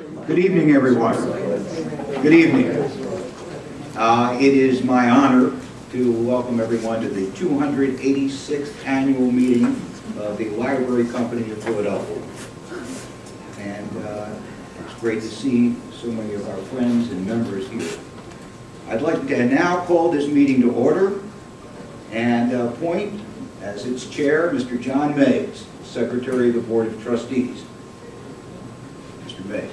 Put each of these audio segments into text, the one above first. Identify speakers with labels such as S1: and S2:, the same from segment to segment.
S1: Good evening, everyone. Good evening. It is my honor to welcome everyone to the 286th annual meeting of the Library Company of Philadelphia. And it's great to see so many of our friends and members here. I'd like to now call this meeting to order and appoint as its chair Mr. John Meigs, Secretary of the Board of Trustees. Mr. Meigs.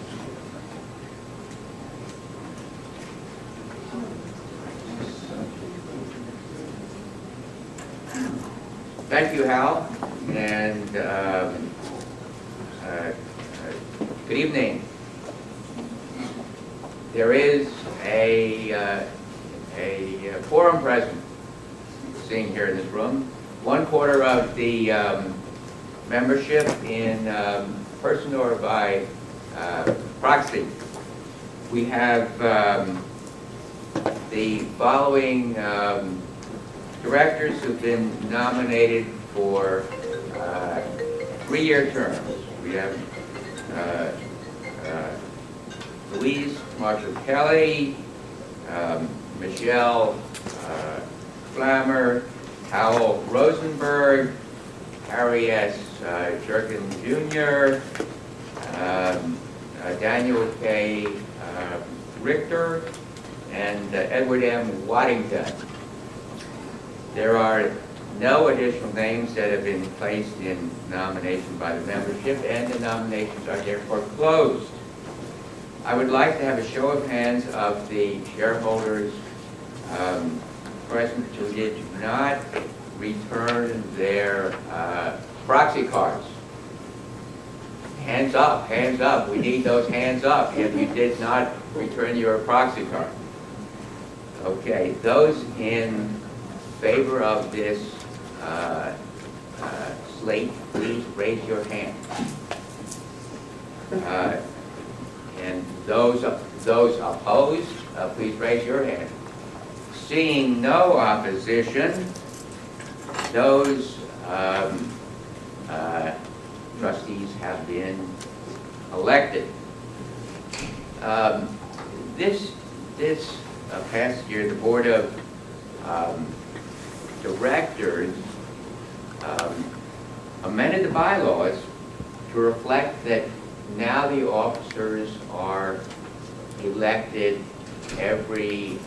S2: Thank you, Hal, and good evening. There is a quorum present, sitting here in this room. 1/4 of the membership in person or by proxy. We have the following directors who've been nominated for 3-year terms. We have Louise Marshall Kelly, Michelle Flammer, Howell Rosenberg, Harry S. Jerkin Jr., Daniel K. Richter, and Edward M. Waddington. There are no additional names that have been placed in nomination by the membership, and the nominations are therefore closed. I would like to have a show of hands of the shareholders present who did not return their proxy cards. Hands up, hands up. We need those hands up if you did not return your proxy card. Okay, those in favor of this slate, please raise your hand. And those opposed, please raise your hand. Seeing no opposition, those trustees have been elected. This past year, the Board of Directors amended the bylaws to reflect that now the officers are elected every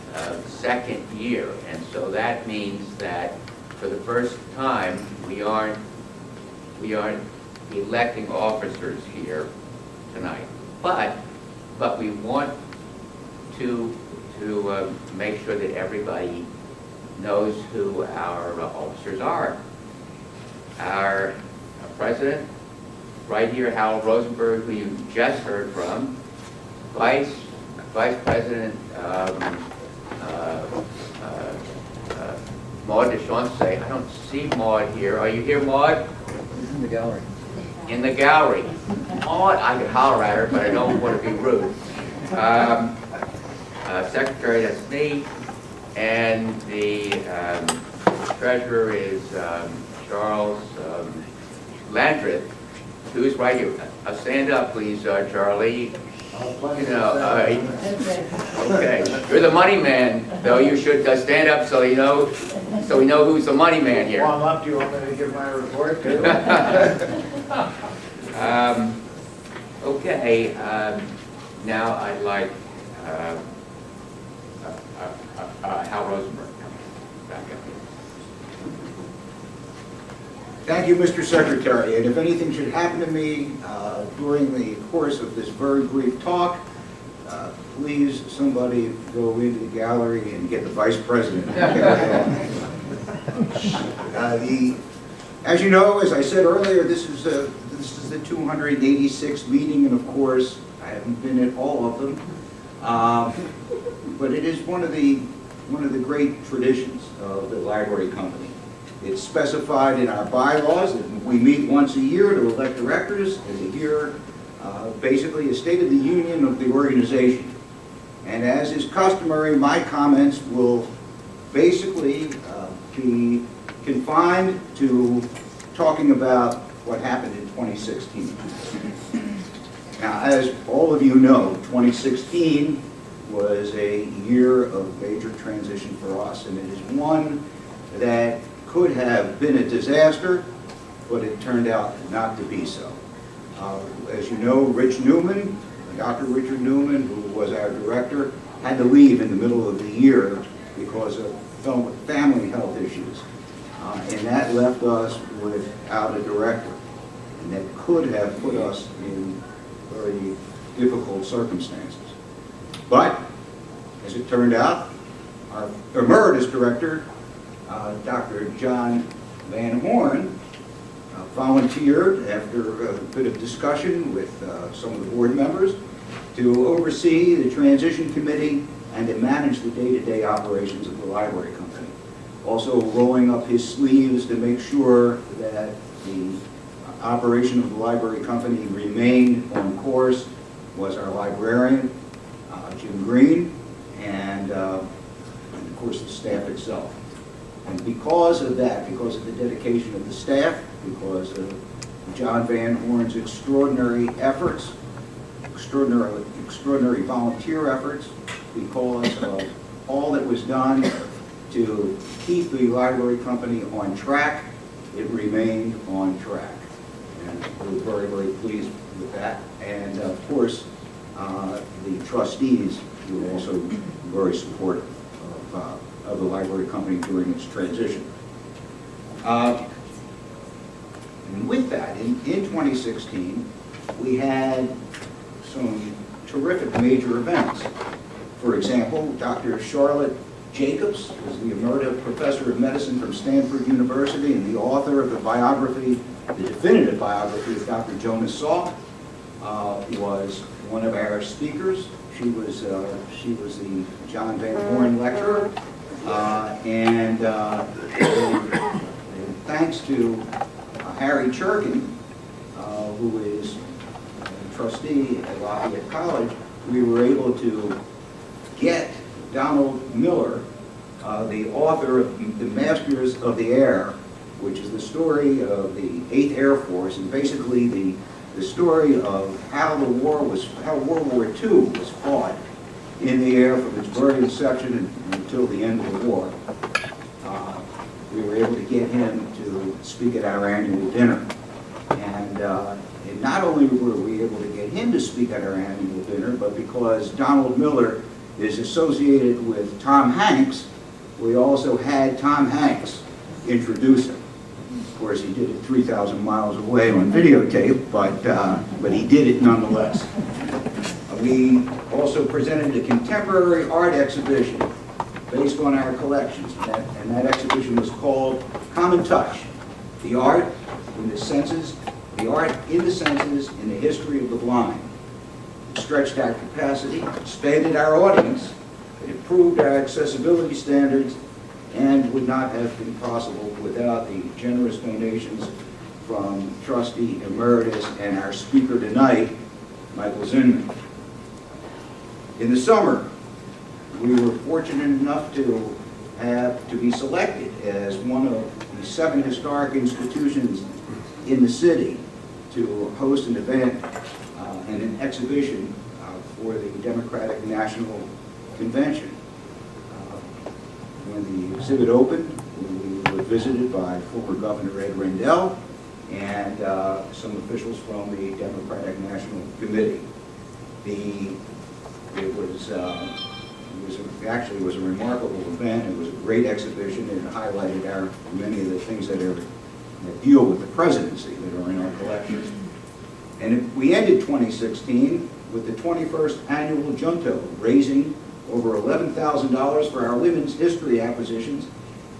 S2: second year, and so that means that for the first time we aren't electing officers here tonight, but we want to make sure that everybody knows who our officers are. Our president, right here, Howell Rosenberg, who you just heard from. Vice President Maud DeShaunce. I don't see Maud here. Are you here, Maud?
S3: In the gallery.
S2: In the gallery. Maud, I could holler at her, but I don't want to be rude. Secretary, that's me. And the treasurer is Charles Landreth, who's right here. Stand up, please, Charlie. You know, okay. You're the money man, though. You should stand up so we know who's the money man here.
S3: Well, I'm up. Do you want me to give my report too?
S2: Okay. Now I'd like Hal Rosenberg back up here.
S1: Thank you, Mr. Secretary. And if anything should happen to me during the course of this very brief talk, please somebody go into the gallery and get the vice president. As you know, as I said earlier, this is the 286th meeting, and of course, I haven't been at all of them. But it is one of the great traditions of the library company. It's specified in our bylaws that we meet once a year to elect directors and to hear basically a state of the union of the organization. And as is customary, my comments will basically be confined to talking about what happened in 2016. Now, as all of you know, 2016 was a year of major transition for us, and it is one that could have been a disaster, but it turned out not to be so. As you know, Rich Newman, Dr. Richard Newman, who was our director, had to leave in the middle of the year because of family health issues. And that left us without a director. And that could have put us in very difficult circumstances. But, as it turned out, our emeritus director, Dr. John Van Horn, volunteered after a bit of discussion with some of the board members to oversee the transition committee and to manage the day-to-day operations of the library company. Also rolling up his sleeves to make sure that the operation of the library company remained on course was our librarian, Jim Green, and of course the staff itself. And because of that, because of the dedication of the staff, because of John Van Horn's extraordinary efforts, extraordinary volunteer efforts, because of all that was done to keep the library company on track, it remained on track. And we're very, very pleased with that. And of course, the trustees were also very supportive of the library company during its transition. And with that, in 2016, we had some terrific major events. For example, Dr. Charlotte Jacobs was the Emeritus Professor of Medicine from Stanford University and the author of the biography, the definitive biography of Dr. Jonas Salk, was one of our speakers. She was the John Van Horn lecturer, and thanks to Harry Churkin, who is a trustee at Lafayette College, we were able to get Donald Miller, the author of The Masters of the Air, which is the story of the 8th Air Force, and basically the story of how World War II was fought in the air from its very inception until the end of the war. We were able to get him to speak at our annual dinner. And not only were we able to get him to speak at our annual dinner, but because Donald Miller is associated with Tom Hanks, we also had Tom Hanks introduce him. Of course, he did it 3,000 miles away on videotape, but he did it nonetheless. We also presented a contemporary art exhibition based on our collections, and that exhibition was called Common Touch, the art in the senses, in the history of the blind. It stretched our capacity, expanded our audience, it improved our accessibility standards, and would not have been possible without the generous donations from Trustee Emeritus and our speaker tonight, Michael Zinman. In the summer, we were fortunate enough to be selected as one of the 7 historic institutions in the city to host an event and an exhibition for the Democratic National Convention. When the exhibit opened, we were visited by former Governor Ed Rendell and some officials from the Democratic National Committee. It was a remarkable event. It was a great exhibition, and it highlighted many of the things that deal with the presidency that are in our collections. And we ended 2016 with the 21st annual Junto, raising over $11,000 for our women's history acquisitions,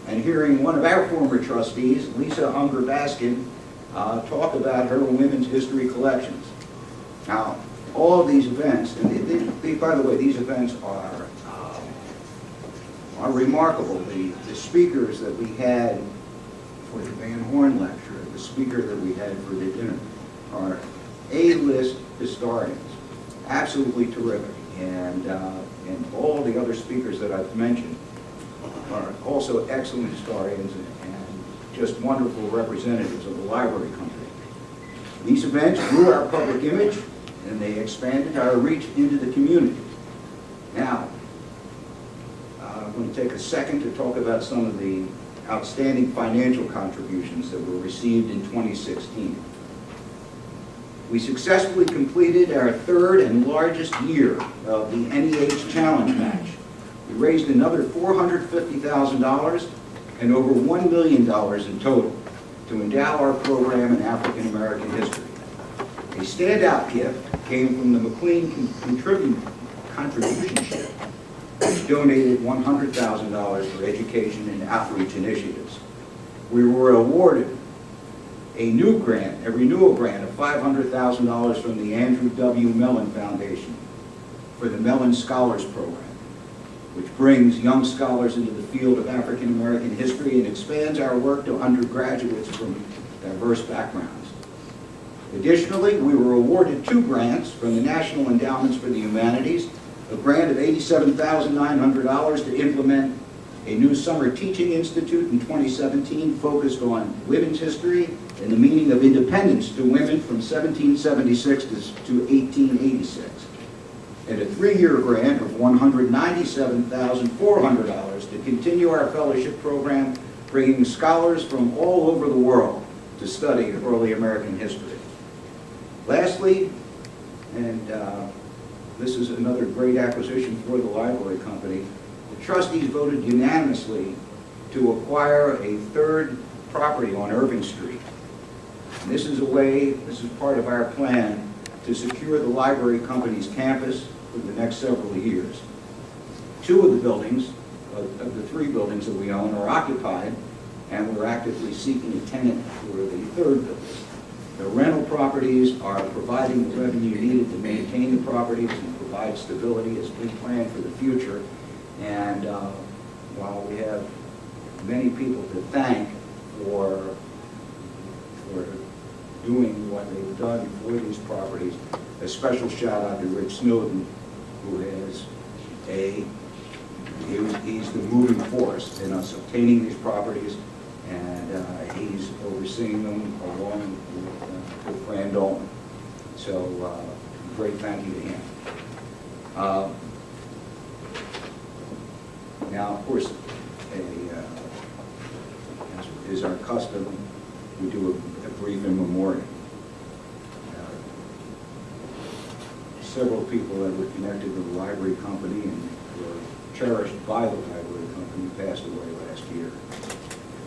S1: and hearing one of our former trustees, Lisa Unger Baskin, talk about her women's history collections. Now, all of these events, and by the way, these events are remarkable. The speakers that we had for the Van Horn lecture, the speaker that we had for the dinner, are A-list historians, absolutely terrific. And all the other speakers that I've mentioned are also excellent historians and just wonderful representatives of the library company. These events grew our public image and they expanded our reach into the community. Now, I'm going to take a second to talk about some of the outstanding financial contributions that were received in 2016. We successfully completed our third and largest year of the NEH Challenge Match. We raised another $450,000 and over $1 million in total to endow our program in African American history. A standout gift came from the McLean Contributionship, which donated $100,000 for education and outreach initiatives. We were awarded a renewal grant of $500,000 from the Andrew W. Mellon Foundation for the Mellon Scholars Program, which brings young scholars into the field of African American history and expands our work to undergraduates from diverse backgrounds. Additionally, we were awarded 2 grants from the National Endowments for the Humanities, a grant of $87,900 to implement a new summer teaching institute in 2017 focused on women's history and the meaning of independence to women from 1776 to 1886, and a 3-year grant of $197,400 to continue our fellowship program, bringing scholars from all over the world to study early American history. Lastly, and this is another great acquisition for the library company, the trustees voted unanimously to acquire a 3rd property on Irving Street. And this is part of our plan to secure the library company's campus for the next several years. 2 of the buildings, of the 3 buildings that we own, are occupied, and we're actively seeking a tenant for the 3rd building. The rental properties are providing the revenue needed to maintain the properties and provide stability as we plan for the future. And while we have many people to thank for doing what they've done for these properties, a special shout out to Rich Snowden, who is he's the moving force in us obtaining these properties, and he's overseeing them along with Fran Dolman. So great thank you to him. Now, of course, as is our custom, we do a brief in memoriam. Several people that were connected with the library company and were cherished by the library company passed away last year.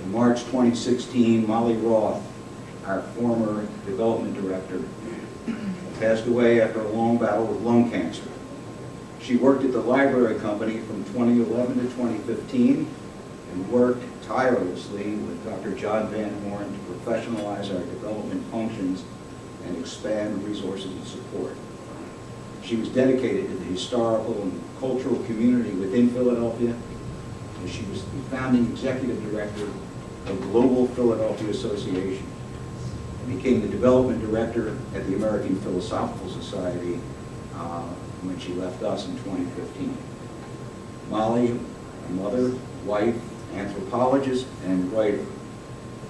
S1: In March 2016, Molly Roth, our former development director, passed away after a long battle with lung cancer. She worked at the library company from 2011 to 2015 and worked tirelessly with Dr. John Van Horn to professionalize our development functions and expand resources and support. She was dedicated to the historical and cultural community within Philadelphia, and she was the founding executive director of Global Philadelphia Association, and became the development director at the American Philosophical Society when she left us in 2015. Molly, a mother, wife, anthropologist, and writer,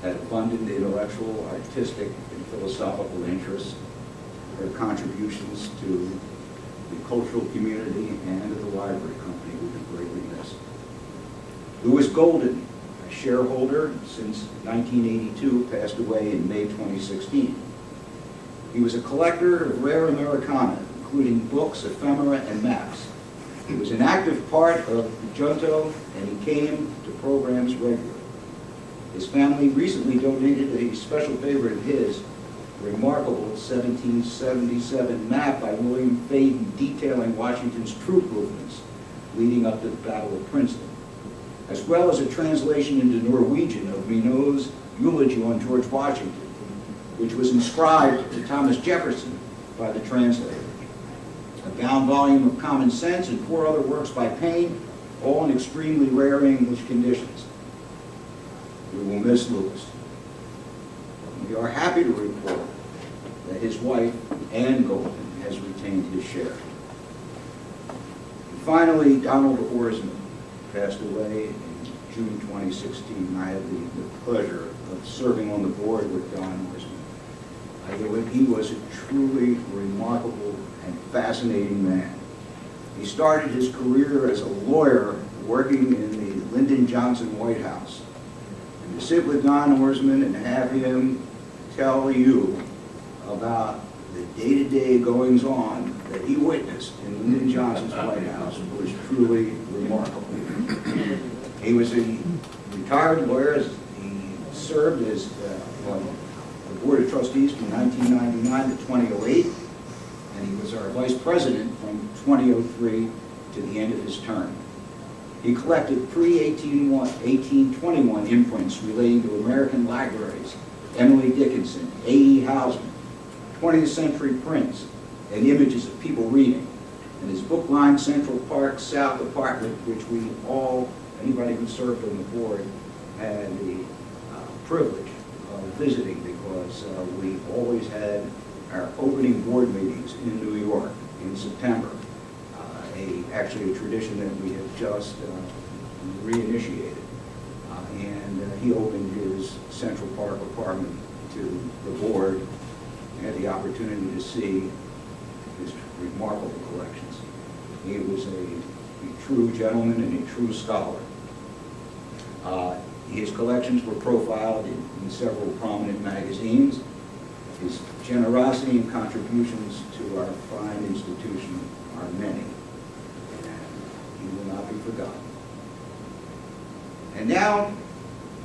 S1: had abundant intellectual, artistic, and philosophical interests. Her contributions to the cultural community and to the library company will be greatly missed. Louis Golden, a shareholder since 1982, passed away in May 2016. He was a collector of rare Americana, including books, ephemera, and maps. He was an active part of the Junto, and he came to programs regularly. His family recently donated a special favorite of his, a remarkable 1777 map by William Faden detailing Washington's troop movements leading up to the Battle of Princeton, as well as a translation into Norwegian of Minot's eulogy on George Washington, which was inscribed to Thomas Jefferson by the translator. A bound volume of Common Sense and 4 other works by Paine, all in extremely rare English conditions. We will miss Louis. We are happy to report that his wife, Ann Golden, has retained his share. And finally, Donald Orson passed away in June 2016. I had the pleasure of serving on the board with Don Orson. He was a truly remarkable and fascinating man. He started his career as a lawyer working in the Lyndon Johnson White House. And to sit with Don Orsman and have him tell you about the day-to-day goings-on that he witnessed in Lyndon Johnson's White House was truly remarkable. He was a retired lawyer. He served as on the Board of Trustees from 1999 to 2008, and he was our vice president from 2003 to the end of his term. He collected pre-1821 imprints relating to American libraries, Emily Dickinson, A.E. Housman, 20th century prints, and images of people reading. And his book-lined Central Park South apartment, which we all, anybody who served on the board, had the privilege of visiting because we always had our opening board meetings in New York in September. Actually a tradition that we have just reinitiated. And he opened his Central Park apartment to the board and had the opportunity to see his remarkable collections. He was a true gentleman and a true scholar. His collections were profiled in several prominent magazines. His generosity and contributions to our fine institution are many, and he will not be forgotten. And now,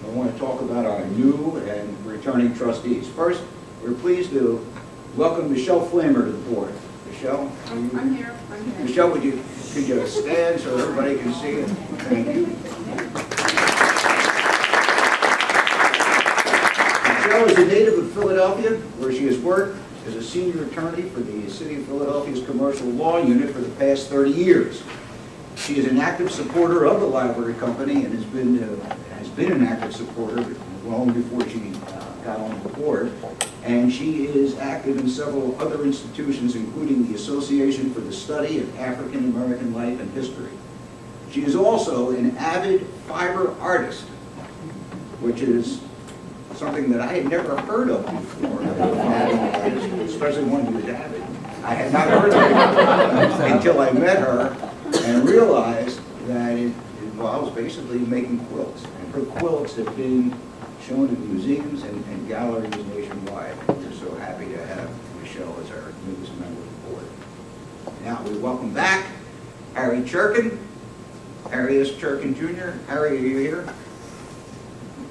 S1: I want to talk about our new and returning trustees. First, we're pleased to welcome Michelle Flamer to the board. Michelle?
S4: I'm here.
S1: Michelle, could you stand so everybody can see it? Thank you. Michelle is a native of Philadelphia, where she has worked as a senior attorney for the City of Philadelphia's Commercial Law Unit for the past 30 years. She is an active supporter of the library company and has been an active supporter long before she got on the board. And she is active in several other institutions, including the Association for the Study of African American Life and History. She is also an avid fiber artist, which is something that I had never heard of before, especially one who was avid. I had not heard of it until I met her and realized that it involves basically making quilts. And her quilts have been shown in museums and galleries nationwide. We're so happy to have Michelle as our newest member of the board. Now we welcome back Harry Churkin. Harry S. Churkin Jr. Harry, are you here?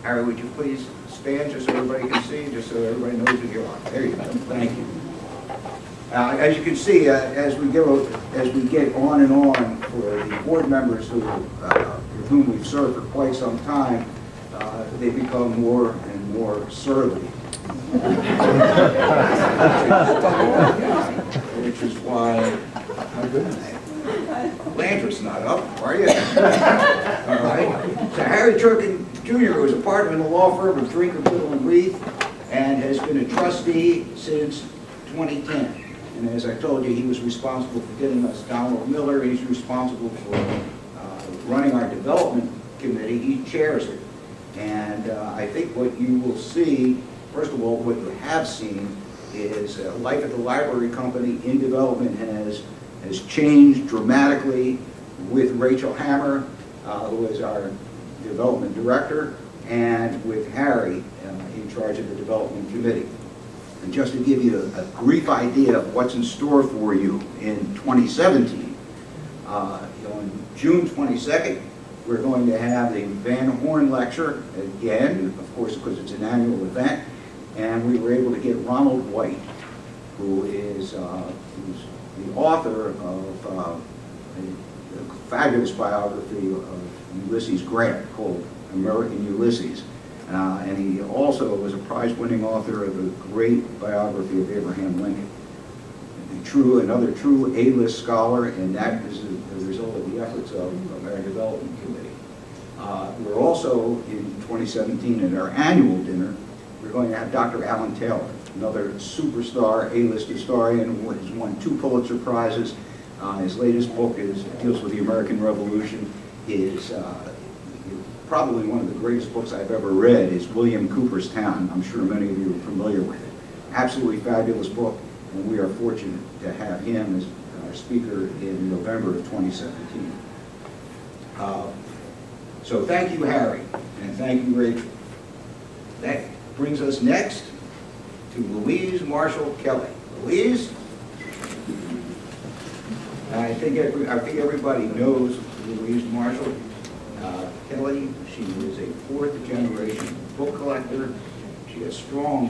S1: Harry, would you please stand just so everybody can see, just so everybody knows who you are. There you go. Thank you. As you can see, as we get on and on for the board members with whom we've served for quite some time, they become more and more surly. Which is why Landry's not up, are you? All right. So Harry Churkin Jr. was a partner in the law firm of Drinker, Biddle and Reith and has been a trustee since 2010. And as I told you, he was responsible for getting us Donald Miller. He's responsible for running our development committee. He chairs it. And I think what you will see, first of all, what you have seen is life at the library company in development has changed dramatically with Rachel Hammer, who is our development director, and with Harry in charge of the development committee. And just to give you a brief idea of what's in store for you in 2017, on June 22nd, we're going to have the Van Horn Lecture again, of course, because it's an annual event, and we were able to get Ronald White, who is who's the author of a fabulous biography of Ulysses Grant called American Ulysses. And he also was a prize-winning author of a great biography of Abraham Lincoln. Another true A-list scholar, and that is the result of the efforts of our development committee. We're also, in 2017, at our annual dinner, we're going to have Dr. Alan Taylor, another superstar A-list historian who has won 2 Pulitzer Prizes. His latest book deals with the American Revolution. Is probably one of the greatest books I've ever read is William Cooper's Town. I'm sure many of you are familiar with it. absolutely fabulous book, and we are fortunate to have him as our speaker in November of 2017. So thank you, Harry, and thank you, Rachel. That brings us next to Louise Marshall Kelly. Louise? I think everybody knows Louise Marshall Kelly. She was a fourth-generation book collector. She has strong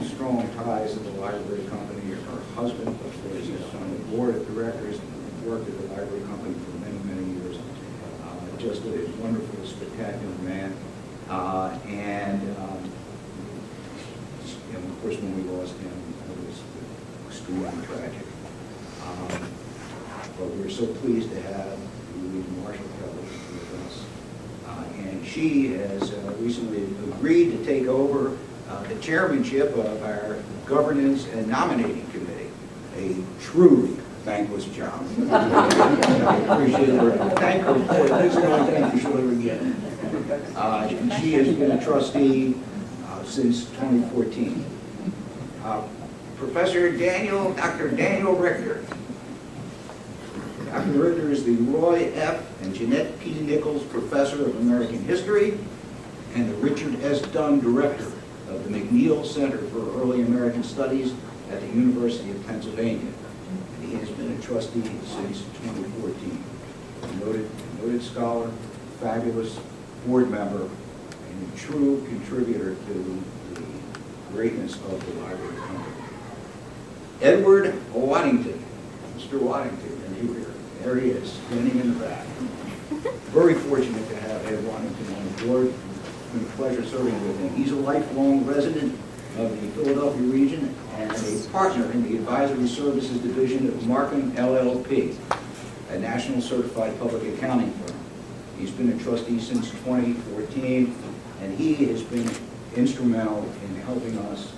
S1: ties to the library company. Her husband was on the board of directors and worked at the library company for many years. Just a wonderful, spectacular man. And of course, when we lost him, it was extremely tragic. But we're so pleased to have Louise Marshall Kelly with us. And she has recently agreed to take over the chairmanship of our Governance and Nominating Committee, a truly thankless job. I appreciate her. Thank her for it. This is the only thing you should ever get. She has been a trustee since 2014. Dr. Daniel Richter. Dr. Richter is the Roy F. and Jeanette P. Nichols Professor of American History and the Richard S. Dunn Director of the McNeil Center for Early American Studies at the University of Pennsylvania. And he has been a trustee since 2014. A noted scholar, fabulous board member, and a true contributor to the greatness of the library company. Edward Waddington. Mr. Waddington, and there he is, standing in the back. Very fortunate to have Ed Waddington on the board. It's been a pleasure serving with him. He's a lifelong resident of the Philadelphia region and a partner in the Advisory Services Division of Markham LLP, a national certified public accounting firm. He's been a trustee since 2014, and he has been instrumental in helping us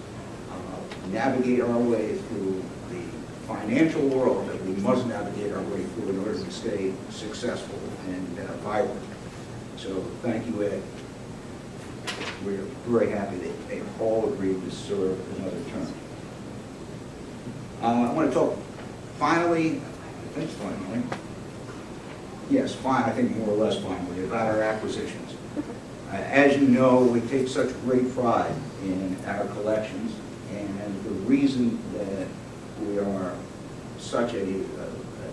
S1: navigate our way through the financial world that we must navigate our way through in order to stay successful and vibrant. So thank you, Ed. We're very happy that they all agreed to serve another term. I want to talk finally, I think finally, yes, fine, I think more or less finally, about our acquisitions. As you know, we take such great pride in our collections, and the reason that we are such a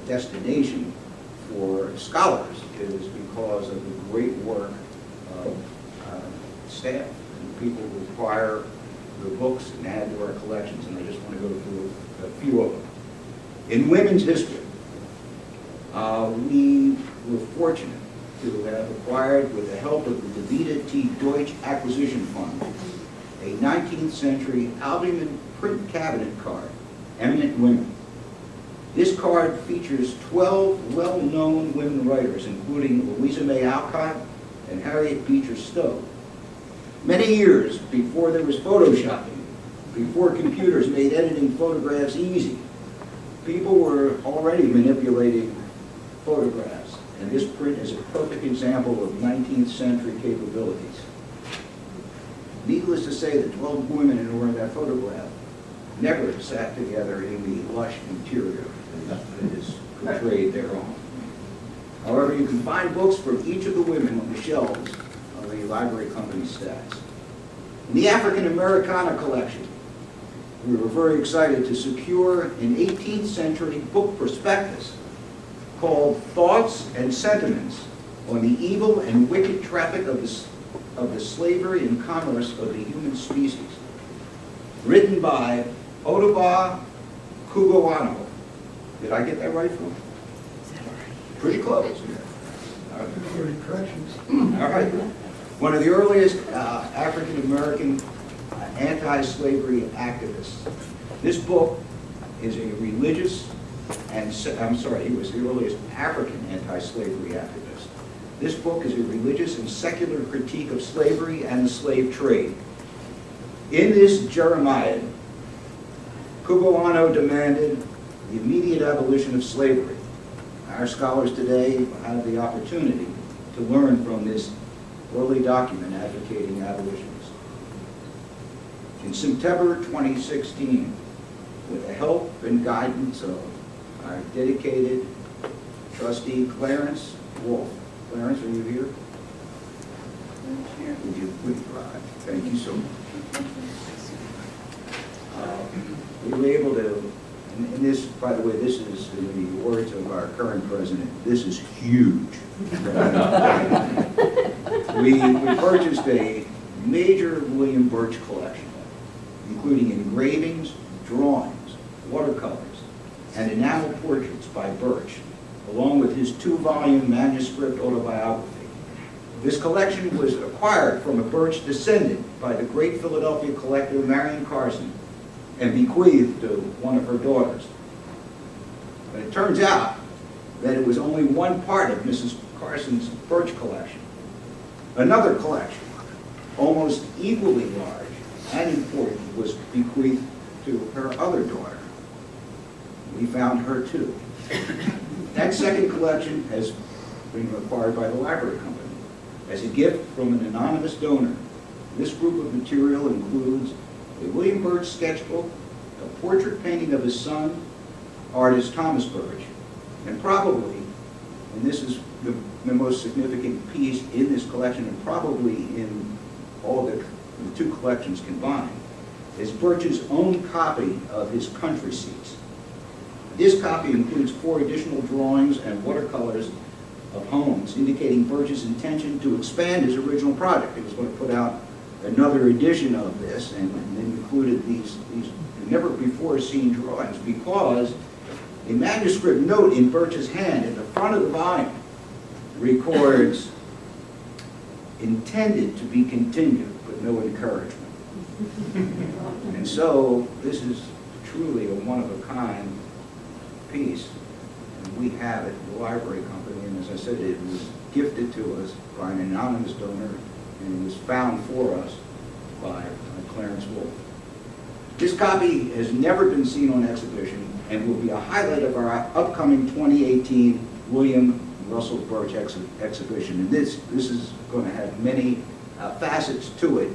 S1: destination for scholars is because of the great work of staff and people who acquire the books and add to our collections, and I just want to go through a few of them. In women's history, we were fortunate to have acquired, with the help of the Levita T. Deutsch Acquisition Fund, a 19th century albumen print cabinet card, Eminent Women. This card features 12 well-known women writers, including Louisa May Alcott and Harriet Beecher Stowe. Many years before there was photoshopping, before computers made editing photographs easy, people were already manipulating photographs, and this print is a perfect example of 19th century capabilities. Needless to say, the 12 women who were in that photograph never sat together in the lush interior that is portrayed thereon. However, you can find books from each of the women on the shelves of the library company stacks. In the African Americana collection, we were very excited to secure an 18th century book prospectus called Thoughts and Sentiments on the Evil and Wicked Traffic of the Slavery and Commerce of the Human Species, written by Ottobah Cugoano. Did I get that right, Phil? Pretty close. All right. One of the earliest African-American anti-slavery activists. This book is a religious, he was the earliest African anti-slavery activist. This book is a religious and secular critique of slavery and the slave trade. In this Jeremiah, Cugoano demanded the immediate abolition of slavery. Our scholars today have the opportunity to learn from this early document advocating abolitionism. In September 2016, with the help and guidance of our dedicated trustee Clarence Wolf. Clarence, are you here? Would you please rise? Thank you so much. We were able to, and this, by the way, this is, in the words of our current president, this is huge. We purchased a major William Birch collection, including engravings, drawings, watercolors, and enamel portraits by Birch, along with his 2-volume manuscript autobiography. This collection was acquired from a Birch descendant by the great Philadelphia collector Marion Carson and bequeathed to one of her daughters. But it turns out that it was only one part of Mrs. Carson's Birch collection. Another collection, almost equally large and important, was bequeathed to her other daughter. We found her too. That second collection has been acquired by the library company as a gift from an anonymous donor. This group of material includes a William Birch sketchbook, a portrait painting of his son, artist Thomas Birch, and probably, and this is the most significant piece in this collection, and probably in all the two collections combined, is Birch's own copy of his country seats. This copy includes 4 additional drawings and watercolors of homes, indicating Birch's intention to expand his original project. He was going to put out another edition of this, and included these never-before-seen drawings, because a manuscript note in Birch's hand at the front of the volume records, intended to be continued, but no encouragement. And so this is truly a one-of-a-kind piece, and we have it at the library company, and as I said, it was gifted to us by an anonymous donor, and it was found for us by Clarence Wolf. This copy has never been seen on exhibition and will be a highlight of our upcoming 2018 William Russell Birch exhibition. And this is going to have many facets to it.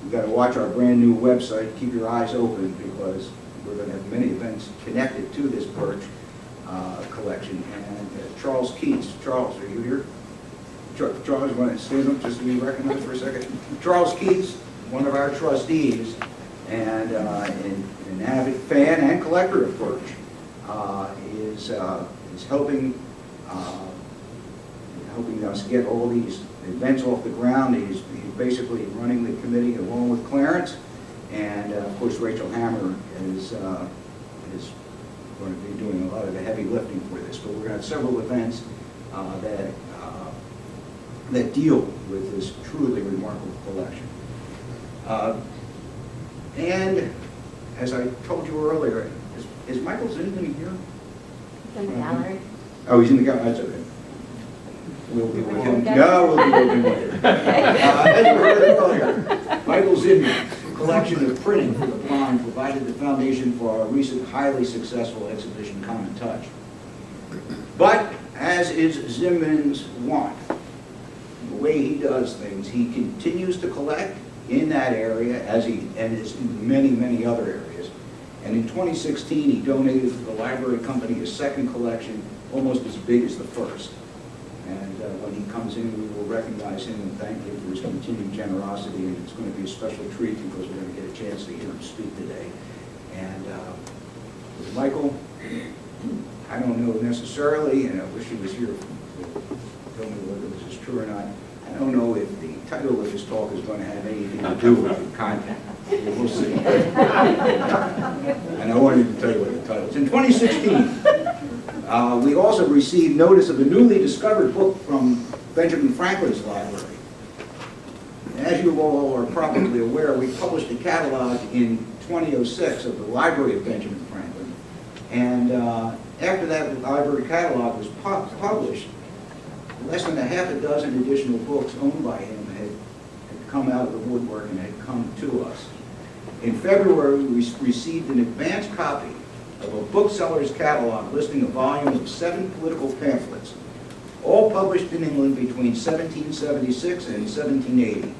S1: You've got to watch our brand new website. Keep your eyes open, because we're going to have many events connected to this Birch collection. And Charles Keats. Charles, are you here? Charles, you want to stand up just to be recognized for a second? Charles Keats, one of our trustees, and an avid fan and collector of Birch, is helping us get all these events off the ground. He's basically running the committee along with Clarence, and of course Rachel Hammer is going to be doing a lot of the heavy lifting for this. But we're going to have several events that deal with this truly remarkable collection. And as I told you earlier, is Michael Zinman here?
S4: In the gallery.
S1: Oh, he's in the gallery. That's okay. We'll be with him. No, we'll be with him later. As you heard earlier, Michael Zinman's collection of printing for the blind provided the foundation for our recent highly successful exhibition, Common Touch. But as is Zinman's wont, the way he does things, he continues to collect in that area, as he is in many, many other areas. And in 2016, he donated to the library company a second collection, almost as big as the first. And when he comes in, we will recognize him and thank him for his continued generosity. And it's going to be a special treat, because we're going to get a chance to hear him speak today. And Michael, I don't know necessarily, and I wish he was here to tell me whether this is true or not. I don't know if the title of his talk is going to have anything to do with the content. We'll see. And I wanted to tell you what the title is. In 2016, we also received notice of a newly discovered book from Benjamin Franklin's library. As you all are probably aware, we published a catalog in 2006 of the Library of Benjamin Franklin. And after that library catalog was published, less than a half a dozen additional books owned by him had come out of the woodwork and had come to us. In February, we received an advance copy of a bookseller's catalog listing a volume of 7 political pamphlets, all published in England between 1776 and 1780,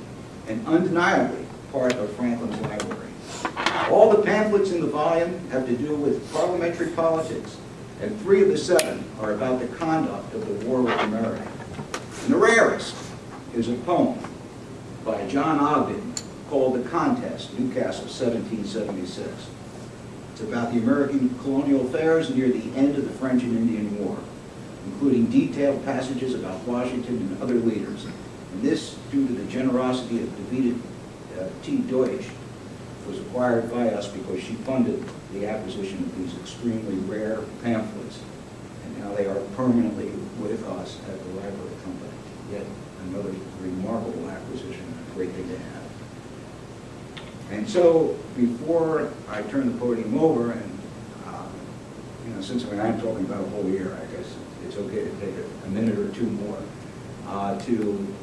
S1: and undeniably part of Franklin's library. All the pamphlets in the volume have to do with parliamentary politics, and 3 of the 7 are about the conduct of the war with America. And the rarest is a poem by John Ogden called The Contest, Newcastle, 1776. It's about the American colonial affairs near the end of the French and Indian War, including detailed passages about Washington and other leaders. And this, due to the generosity of defeated T. Deutsch, was acquired by us because she funded the acquisition of these extremely rare pamphlets. And now they are permanently with us at the library company. Yet another remarkable acquisition, a great thing to have. And so, before I turn the podium over, and since I'm talking about a whole year, I guess it's okay to take a minute or 2 more to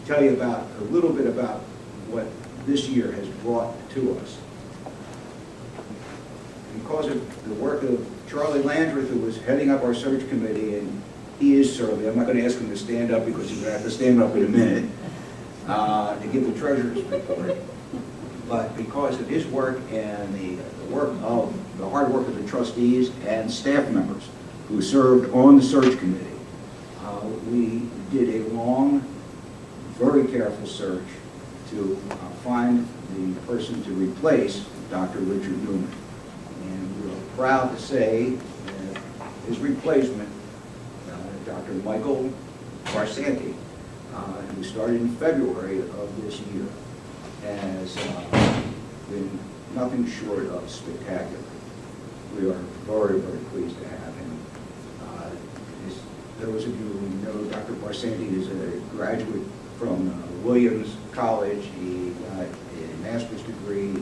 S1: tell you about a little bit about what this year has brought to us. Because of the work of Charlie Landreth, who was heading up our search committee, and he is surly. I'm not going to ask him to stand up because he's going to have to stand up in a minute to give the treasurer's report. But because of his work and the hard work of the trustees and staff members who served on the search committee, we did a long, very careful search to find the person to replace Dr. Richard Newman. And we are proud to say that his replacement, Dr. Michael Barsanti, who started in February of this year, has been nothing short of spectacular. We are very, very pleased to have him. Those of you who know Dr. Barsanti is a graduate from Williams College. He got a master's degree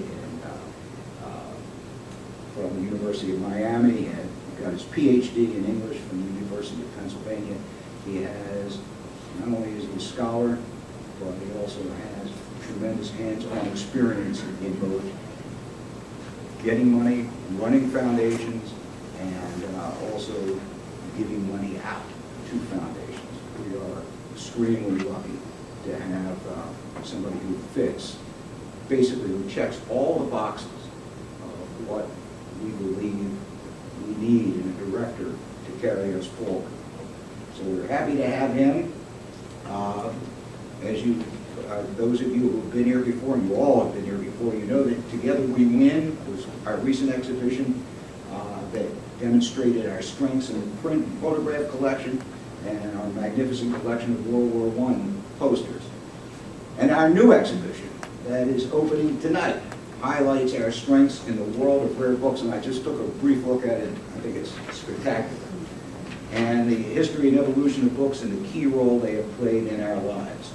S1: from the University of Miami and got his PhD in English from the University of Pennsylvania. He has, not only is he a scholar, but he also has tremendous hands-on experience in both getting money, running foundations, and also giving money out to foundations. We are extremely lucky to have somebody who fits, basically who checks all the boxes of what we believe we need in a director to carry us forward. So we're happy to have him. As you, those of you who have been here before, and you all have been here before, you know that Together We Win was our recent exhibition that demonstrated our strengths in the print and photograph collection and our magnificent collection of World War I posters. And our new exhibition that is opening tonight highlights our strengths in the world of rare books, and I just took a brief look at it. I think it's spectacular. And the history and evolution of books and the key role they have played in our lives.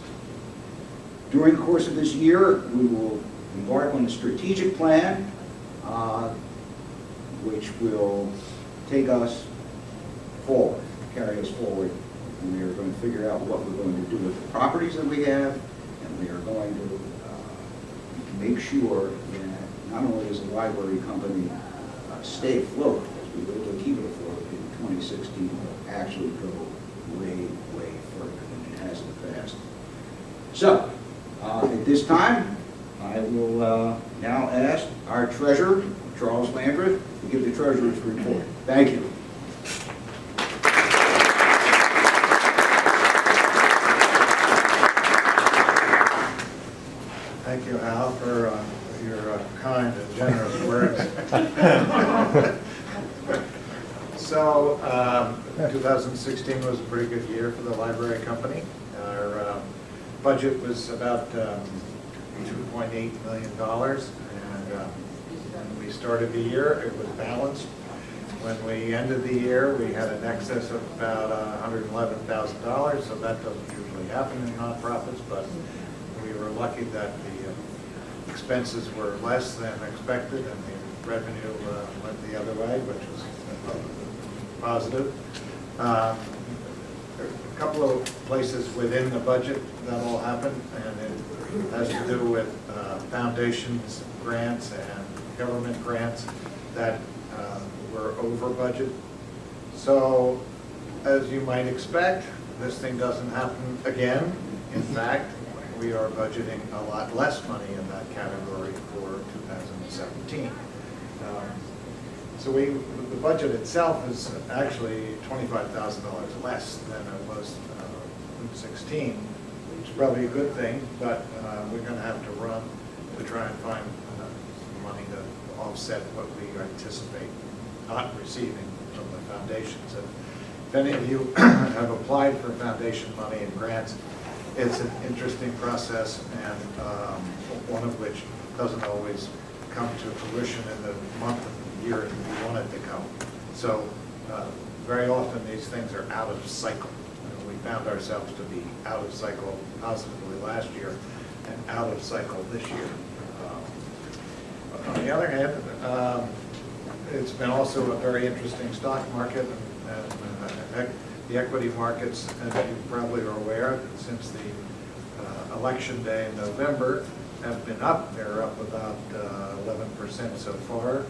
S1: During the course of this year, we will embark on a strategic plan which will take us forward, carry us forward, and we are going to figure out what we're going to do with the properties that we have, and we are going to make sure that not only does the library company stay afloat, as we will to keep it afloat in 2016, but actually go way, way further than it has in the past. So, at this time, I will now ask our treasurer, Charles Landreth, to give the treasurer's report. Thank you.
S3: Thank you, Al, for your kind and generous words. So, 2016 was a pretty good year for the library company. Our budget was about $2.8 million, and when we started the year, it was balanced. When we ended the year, we had an excess of about $111,000, so that doesn't usually happen in nonprofits, but we were lucky that the expenses were less than expected and the revenue went the other way, which was positive. A couple of places within the budget that all happened, and it has to do with foundations, grants, and government grants that were over budget. So, as you might expect, this thing doesn't happen again. In fact, we are budgeting a lot less money in that category for 2017. So the budget itself is actually $25,000 less than it was in 16, which is probably a good thing, but we're going to have to run to try and find money to offset what we anticipate not receiving from the foundations. And if any of you have applied for foundation money and grants, it's an interesting process, and one of which doesn't always come to fruition in the month and year you want it to come. So very often these things are out of cycle. We found ourselves to be out of cycle positively last year and out of cycle this year. On the other hand, it's been also a very interesting stock market, and the equity markets, as you probably are aware, since the election day in November, have been up. They're up about 11% so far.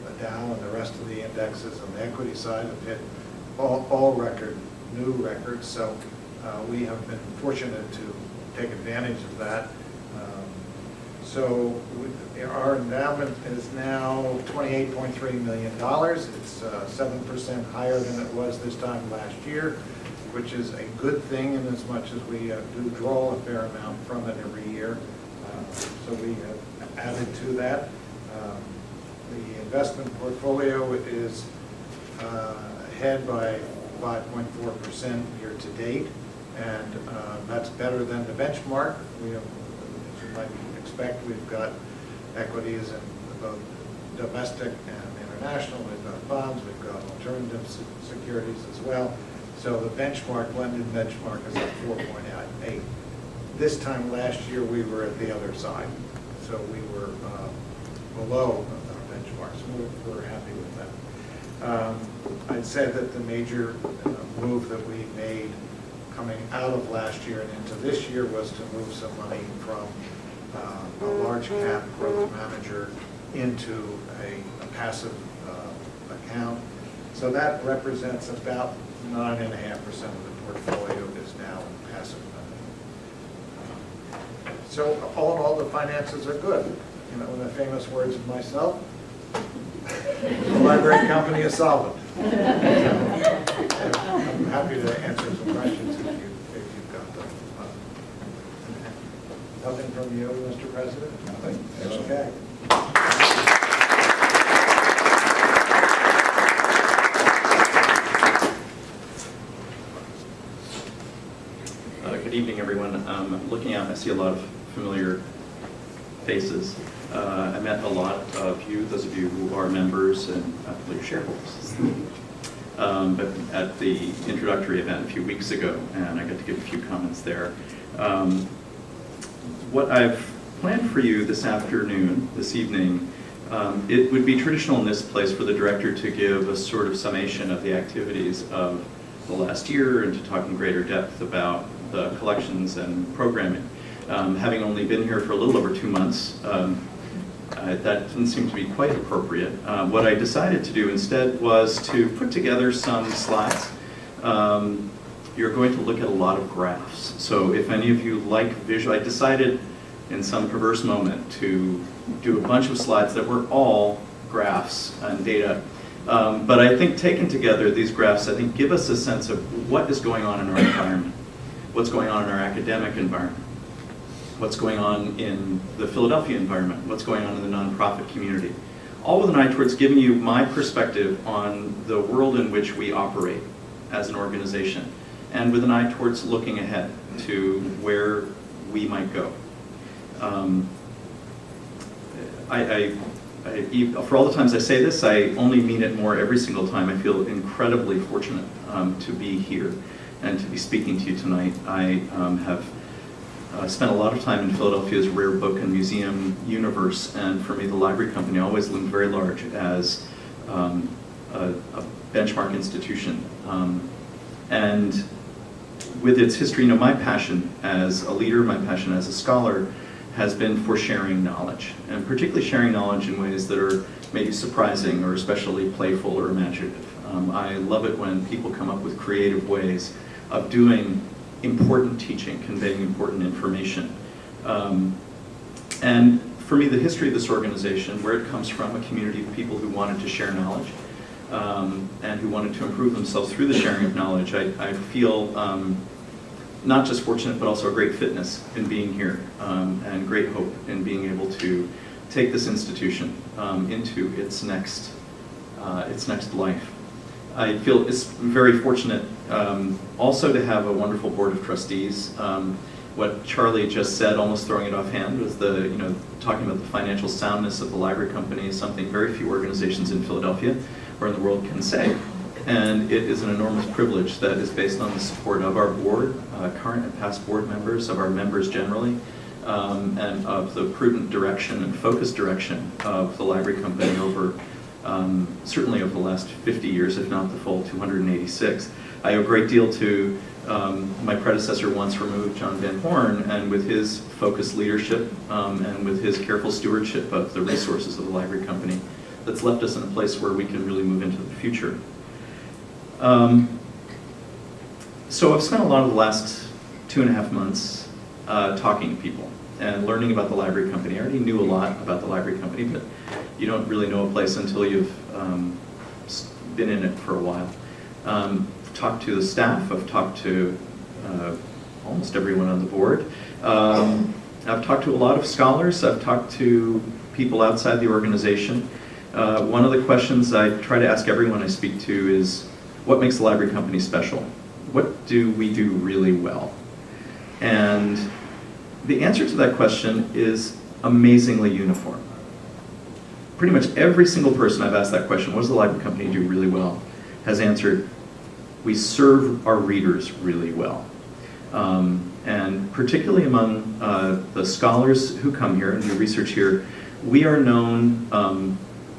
S3: The Dow and the rest of the indexes on the equity side have hit all new records. So we have been fortunate to take advantage of that. So our endowment is now $28.3 million. It's 7% higher than it was this time last year, which is a good thing in as much as we do draw a fair amount from it every year. So we have added to that. The investment portfolio is ahead by 5.4% year to date, and that's better than the benchmark. We have, as you might expect, we've got equities in both domestic and international. We've got bonds, we've got alternative securities as well. So the benchmark, blended benchmark, is at 4.8. This time last year, we were at the other side. So we were below our benchmark, so we're happy with that. I'd say that the major move that we made coming out of last year and into this year was to move some money from a large cap growth manager into a passive account. So that represents about 9.5% of the portfolio is now in passive money. So all in all, the finances are good. You know, in the famous words of myself, the library company is solvent. I'm happy to answer some questions if you've got them. Nothing from you, Mr. President? Nothing? Okay.
S5: Good evening, everyone. Looking out, I see a lot of familiar faces. I met a lot of you, those of you who are members and your shareholders. But at the introductory event a few weeks ago, and I got to give a few comments there. What I've planned for you this evening, it would be traditional in this place for the director to give a sort of summation of the activities of the last year and to talk in greater depth about the collections and programming. Having only been here for a little over 2 months, that didn't seem to be quite appropriate. What I decided to do instead was to put together some slides. You're going to look at a lot of graphs. So if any of you like visual, I decided in some perverse moment to do a bunch of slides that were all graphs and data. But I think taken together, these graphs, I think, give us a sense of what is going on in our environment, what's going on in our academic environment, what's going on in the Philadelphia environment, what's going on in the nonprofit community. All with an eye towards giving you my perspective on the world in which we operate as an organization, and with an eye towards looking ahead to where we might go. For all the times I say this, I only mean it more every single time. I feel incredibly fortunate to be here and to be speaking to you tonight. I have spent a lot of time in Philadelphia's rare book and museum universe, and for me the library company always loomed very large as a benchmark institution. And with its history, my passion as a leader, my passion as a scholar has been for sharing knowledge, and particularly sharing knowledge in ways that are maybe surprising or especially playful or imaginative. I love it when people come up with creative ways of doing important teaching, conveying important information. And for me, the history of this organization, where it comes from, a community of people who wanted to share knowledge and who wanted to improve themselves through the sharing of knowledge, I feel not just fortunate, but also a great fitness in being here and great hope in being able to take this institution into its next life. I feel it's very fortunate also to have a wonderful board of trustees. What Charlie just said, almost throwing it offhand, was talking about the financial soundness of the library company is something very few organizations in Philadelphia or in the world can say. And it is an enormous privilege that is based on the support of our board, current and past board members, of our members generally, and of the prudent direction and focused direction of the library company over certainly over the last 50 years, if not the full 286. I owe a great deal to my predecessor once removed, John Van Horn, and with his focused leadership and with his careful stewardship of the resources of the library company, that's left us in a place where we can really move into the future. So I've spent a lot of the last 2.5 months talking to people and learning about the library company. I already knew a lot about the library company, but you don't really know a place until you've been in it for a while. I've talked to the staff, I've talked to almost everyone on the board. I've talked to a lot of scholars, I've talked to people outside the organization. One of the questions I try to ask everyone I speak to is, what makes the library company special? What do we do really well? And the answer to that question is amazingly uniform. Pretty much every single person I've asked that question, what does the library company do really well, has answered, we serve our readers really well. And particularly among the scholars who come here and do research here, we are known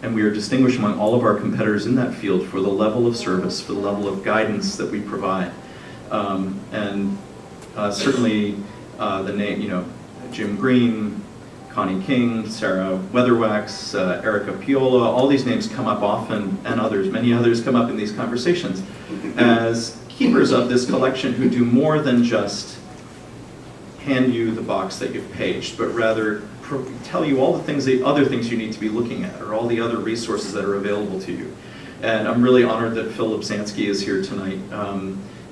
S5: and we are distinguished among all of our competitors in that field for the level of service, for the level of guidance that we provide. And certainly the name, Jim Green, Connie King, Sarah Weatherwax, Erica Piola, all these names come up often, and others, many others come up in these conversations as keepers of this collection who do more than just hand you the box that you've paged, but rather tell you all the other things you need to be looking at, or all the other resources that are available to you. And I'm really honored that Phil Lipsansky is here tonight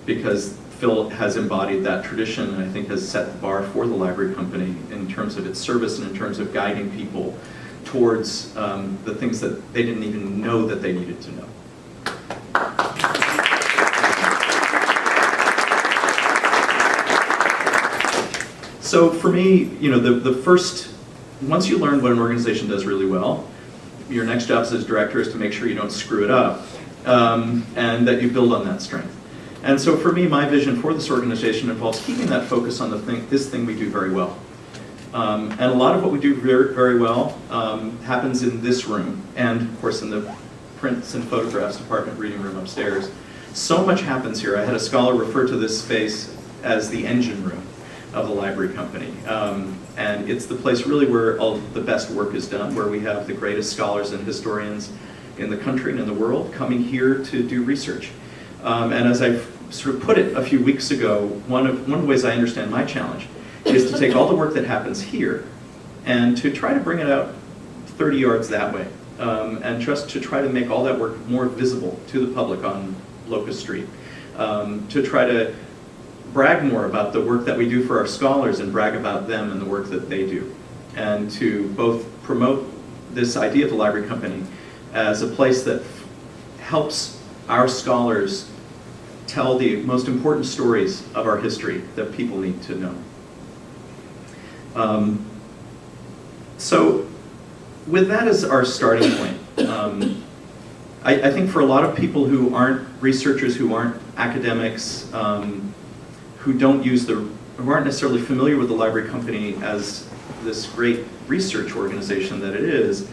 S5: because Phil has embodied that tradition and I think has set the bar for the library company in terms of its service and in terms of guiding people towards the things that they didn't even know that they needed to know. So for me, the first, once you learn what an organization does really well, your next job as director is to make sure you don't screw it up and that you build on that strength. And so for me, my vision for this organization involves keeping that focus on this thing we do very well. And a lot of what we do very, very well happens in this room, and of course in the prints and photographs department reading room upstairs. So much happens here. I had a scholar refer to this space as the engine room of the library company. And it's the place really where all the best work is done, where we have the greatest scholars and historians in the country and in the world coming here to do research. And as I sort of put it a few weeks ago, one of the ways I understand my challenge is to take all the work that happens here and to try to bring it out 30 yards that way, and just to try to make all that work more visible to the public on Locust Street, to try to brag more about the work that we do for our scholars and brag about them and the work that they do, and to both promote this idea of the library company as a place that helps our scholars tell the most important stories of our history that people need to know. So with that as our starting point, I think for a lot of people who aren't researchers, who aren't academics, who aren't necessarily familiar with the library company as this great research organization that it is,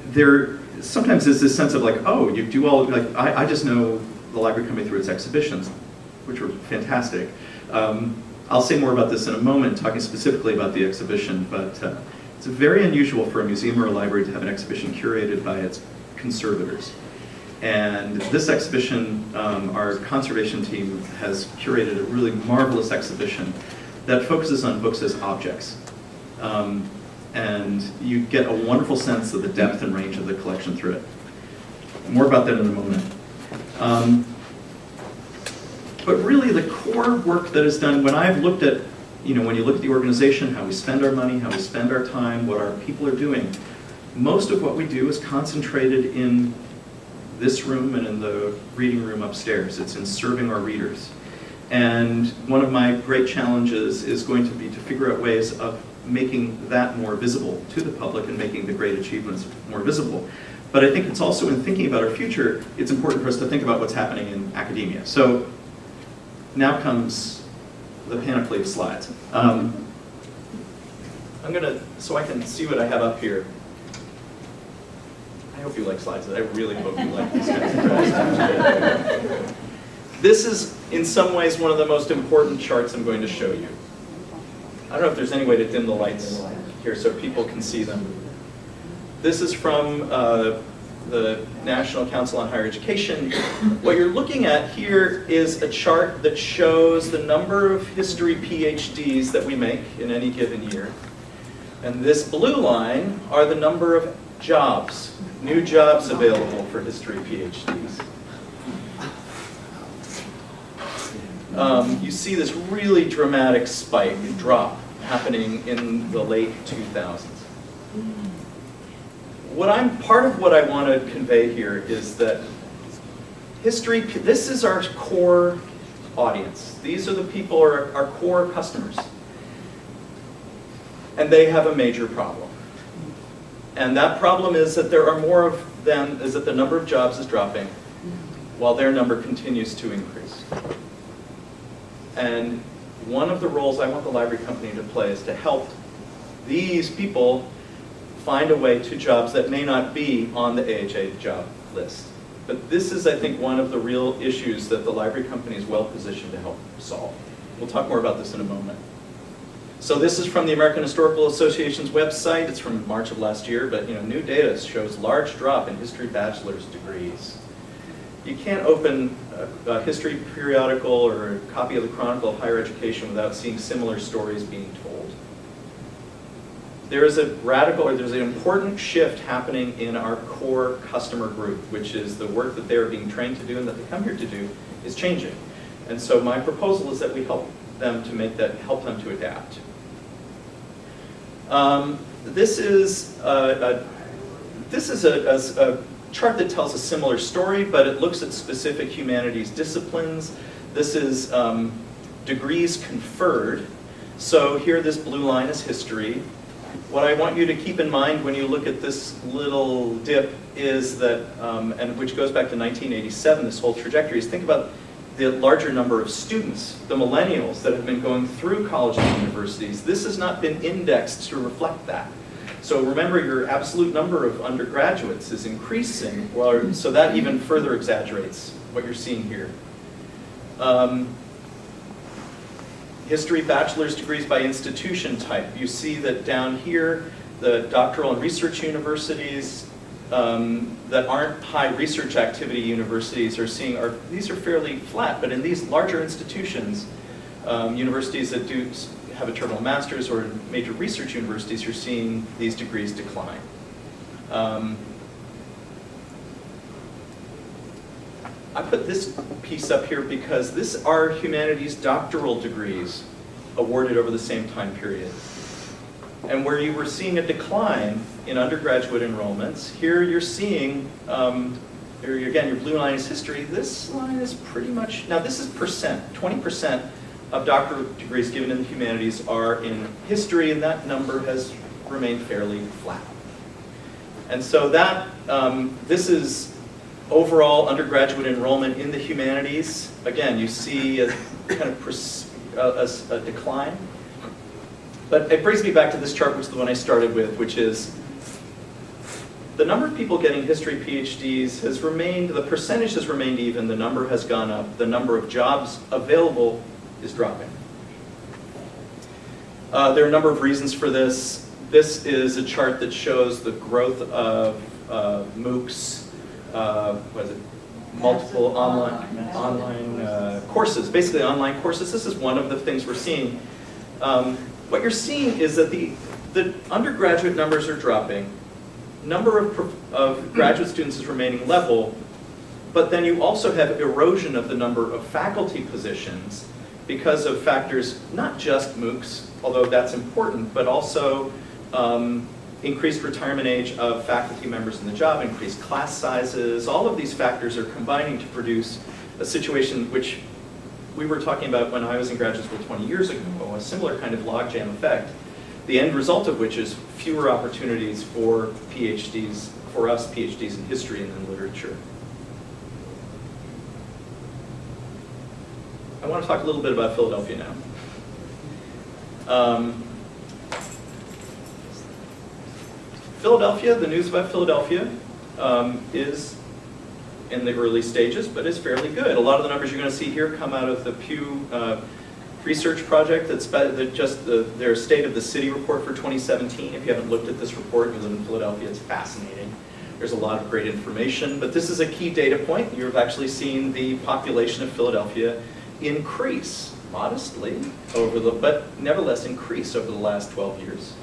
S5: there sometimes is this sense of like, oh, you do all, like, I just know the library company through its exhibitions, which were fantastic. I'll say more about this in a moment, talking specifically about the exhibition, but it's very unusual for a museum or a library to have an exhibition curated by its conservators. And this exhibition, our conservation team has curated a really marvelous exhibition that focuses on books as objects. And you get a wonderful sense of the depth and range of the collection through it. More about that in a moment. But really the core work that is done, when I've looked at, when you look at the organization, how we spend our money, how we spend our time, what our people are doing, most of what we do is concentrated in this room and in the reading room upstairs. It's in serving our readers. And one of my great challenges is going to be to figure out ways of making that more visible to the public and making the great achievements more visible. But I think it's also, in thinking about our future, it's important for us to think about what's happening in academia. So now comes the panoply of slides. I'm gonna, so I can see what I have up here. I hope you like slides. I really hope you like these kinds of presentations. This is, in some ways, one of the most important charts I'm going to show you. I don't know if there's any way to dim the lights here so people can see them. This is from the National Council on Higher Education. What you're looking at here is a chart that shows the number of history PhDs that we make in any given year. And this blue line are the number of jobs, new jobs available for history PhDs. You see this really dramatic spike, drop, happening in the late 2000s. Part of what I want to convey here is that history, this is our core audience. These are the people, our core customers. And they have a major problem. And that problem is that there are more of them, is that the number of jobs is dropping while their number continues to increase. And one of the roles I want the library company to play is to help these people find a way to jobs that may not be on the AHA job list. But this is, I think, one of the real issues that the library company is well positioned to help solve. We'll talk more about this in a moment. So this is from the American Historical Association's website. It's from March of last year, but new data shows large drop in history bachelor's degrees. You can't open a history periodical or a copy of the Chronicle of Higher Education without seeing similar stories being told. There is there's an important shift happening in our core customer group, which is the work that they're being trained to do and that they come here to do is changing. And so my proposal is that we help them to adapt. This is a chart that tells a similar story, but it looks at specific humanities disciplines. This is degrees conferred. So here, this blue line is history. What I want you to keep in mind when you look at this little dip is that, and which goes back to 1987, this whole trajectory, is think about the larger number of students, the millennials that have been going through colleges and universities. This has not been indexed to reflect that. So remember, your absolute number of undergraduates is increasing, so that even further exaggerates what you're seeing here. History bachelor's degrees by institution type. You see that down here, the doctoral and research universities that aren't high research activity universities these are fairly flat, but in these larger institutions, universities that do have a terminal master's or major research universities, you're seeing these degrees decline. I put this piece up here because these are humanities doctoral degrees awarded over the same time period. And where you were seeing a decline in undergraduate enrollments, here you're seeing, again, your blue line is history. This line is pretty much, now this is percent, 20% of doctoral degrees given in the humanities are in history, and that number has remained fairly flat. And so that, this is overall undergraduate enrollment in the humanities. Again, you see a kind of a decline. But it brings me back to this chart, which is the one I started with, which is the number of people getting history PhDs has remained, the percentage has remained even, the number has gone up, the number of jobs available is dropping. There are a number of reasons for this. This is a chart that shows the growth of Moocs, multiple online courses, basically online courses. This is one of the things we're seeing. What you're seeing is that the undergraduate numbers are dropping, number of graduate students is remaining level, but then you also have erosion of the number of faculty positions because of factors, not just Moocs, although that's important, but also increased retirement age of faculty members in the job, increased class sizes. All of these factors are combining to produce a situation which we were talking about when I was in graduate school 20 years ago, a similar kind of logjam effect, the end result of which is fewer opportunities for PhDs, for us PhDs in history and in literature. I want to talk a little bit about Philadelphia now. Philadelphia, the news about Philadelphia is in the early stages, but is fairly good. A lot of the numbers you're going to see here come out of the Pew research project that's just their State of the City report for 2017. If you haven't looked at this report, you live in Philadelphia, it's fascinating. There's a lot of great information, but this is a key data point. You've actually seen the population of Philadelphia increase modestly but nevertheless increase over the last 12 years.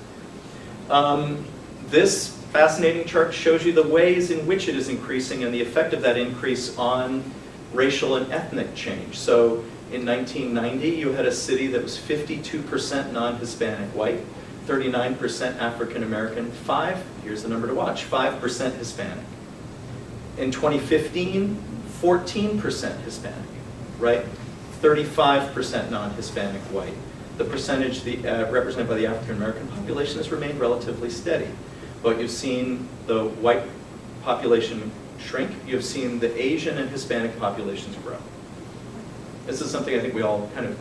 S5: This fascinating chart shows you the ways in which it is increasing and the effect of that increase on racial and ethnic change. So in 1990, you had a city that was 52% non-Hispanic white, 39% African American, here's the number to watch, 5% Hispanic. In 2015, 14% Hispanic, right? 35% non-Hispanic white. The percentage represented by the African American population has remained relatively steady. But you've seen the white population shrink. You've seen the Asian and Hispanic populations grow. This is something I think we all kind of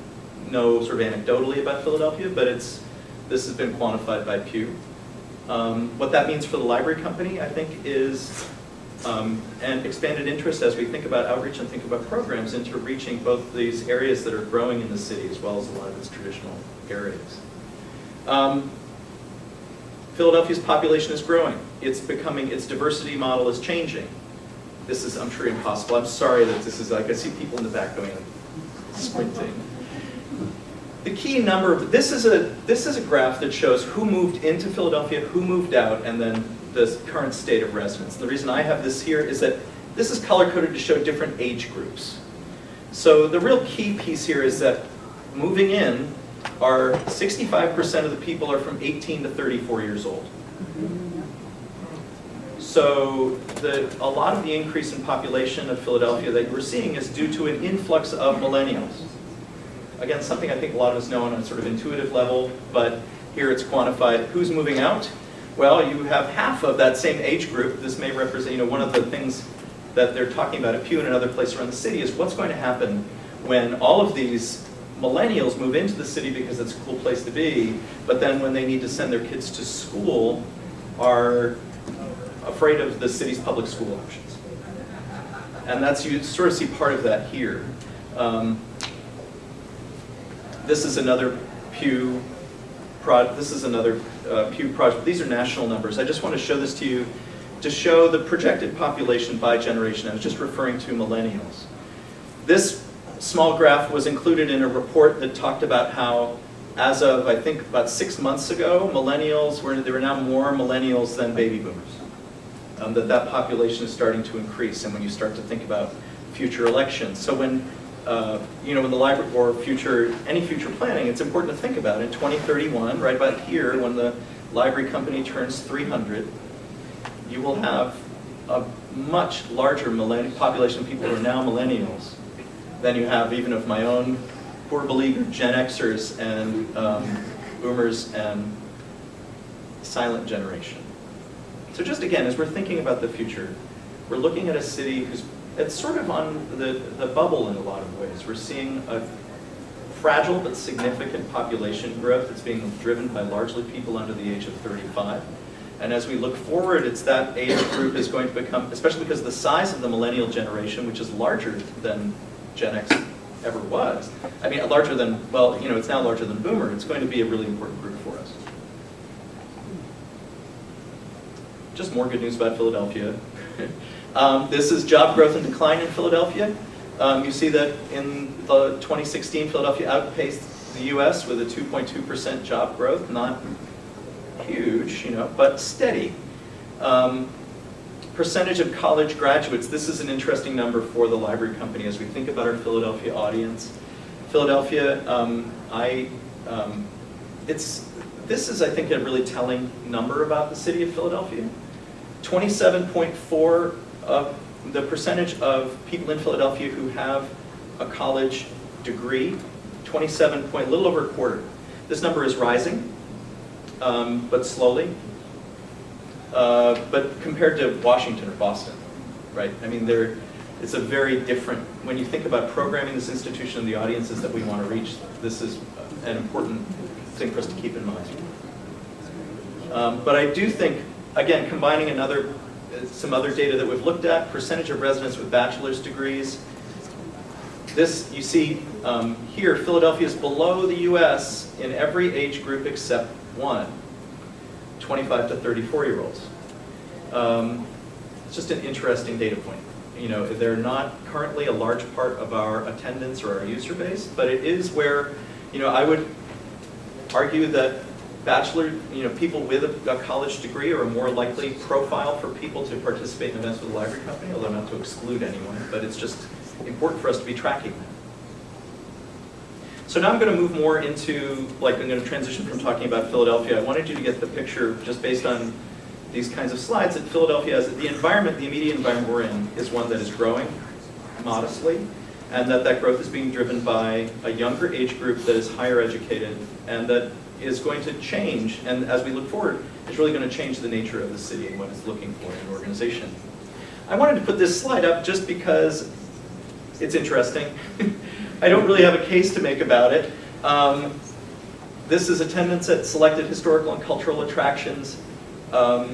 S5: know sort of anecdotally about Philadelphia, but this has been quantified by Pew. What that means for the library company, I think, is an expanded interest as we think about outreach and think about programs into reaching both these areas that are growing in the city as well as a lot of its traditional areas. Philadelphia's population is growing. Its diversity model is changing. This is, I'm sure, impossible. I'm sorry that this is like, I see people in the back going, squinting. The key number, this is a graph that shows who moved into Philadelphia, who moved out, and then the current state of residence. The reason I have this here is that this is color-coded to show different age groups. So the real key piece here is that moving in, 65% of the people are from 18 to 34 years old. So a lot of the increase in population of Philadelphia that we're seeing is due to an influx of millennials. Again, something I think a lot of us know on a sort of intuitive level, but here it's quantified. Who's moving out? Well, you have half of that same age group. This may represent, one of the things that they're talking about at Pew and another place around the city is what's going to happen when all of these millennials move into the city because it's a cool place to be, but then when they need to send their kids to school are afraid of the city's public school options. And you sort of see part of that here. This is another Pew project. These are national numbers. I just want to show this to you to show the projected population by generation. I was just referring to millennials. This small graph was included in a report that talked about how, as of, I think, about 6 months ago, there were now more millennials than baby boomers. That population is starting to increase, and when you start to think about future elections. So when the library, or any future planning, it's important to think about in 2031, right about here, when the library company turns 300, you will have a much larger population of people who are now millennials than you have even of my own poor beleaguered Gen Xers and boomers and silent generation. So just again, as we're thinking about the future, we're looking at a city it's sort of on the bubble in a lot of ways. We're seeing a fragile but significant population growth that's being driven by largely people under the age of 35. And as we look forward, it's that age group is going to become, especially because the size of the millennial generation, which is larger than Gen X ever was. I mean, larger than, it's now larger than Boomer. It's going to be a really important group for us. just more good news about Philadelphia. This is job growth and decline in Philadelphia. You see that in the 2016, Philadelphia outpaced the US with a 2.2% job growth, not huge, but steady. Percentage of college graduates, this is an interesting number for the library company as we think about our Philadelphia audience. Philadelphia, this is, I think, a really telling number about the city of Philadelphia. 27.4 of the percentage of people in Philadelphia who have a college degree, a little over a quarter. This number is rising, but slowly. But compared to Washington or Boston, right? I mean, it's a very different, when you think about programming this institution and the audiences that we want to reach, this is an important thing for us to keep in mind. But I do think, again, combining some other data that we've looked at, percentage of residents with bachelor's degrees. This, you see here, Philadelphia is below the US in every age group except one, 25 to 34-year-olds. It's just an interesting data point. They're not currently a large part of our attendance or our user base, but it is where, I would argue that people with a college degree are a more likely profile for people to participate in events with a library company, although not to exclude anyone, but it's just important for us to be tracking that. So now I'm going to move more into, I'm going to transition from talking about Philadelphia. I wanted you to get the picture, just based on these kinds of slides, that Philadelphia has the environment, the immediate environment we're in, is one that is growing modestly, and that growth is being driven by a younger age group that is higher educated, and that is going to change, and as we look forward, it's really going to change the nature of the city and what it's looking for in an organization. I wanted to put this slide up just because it's interesting. I don't really have a case to make about it. This is attendance at selected historical and cultural attractions. I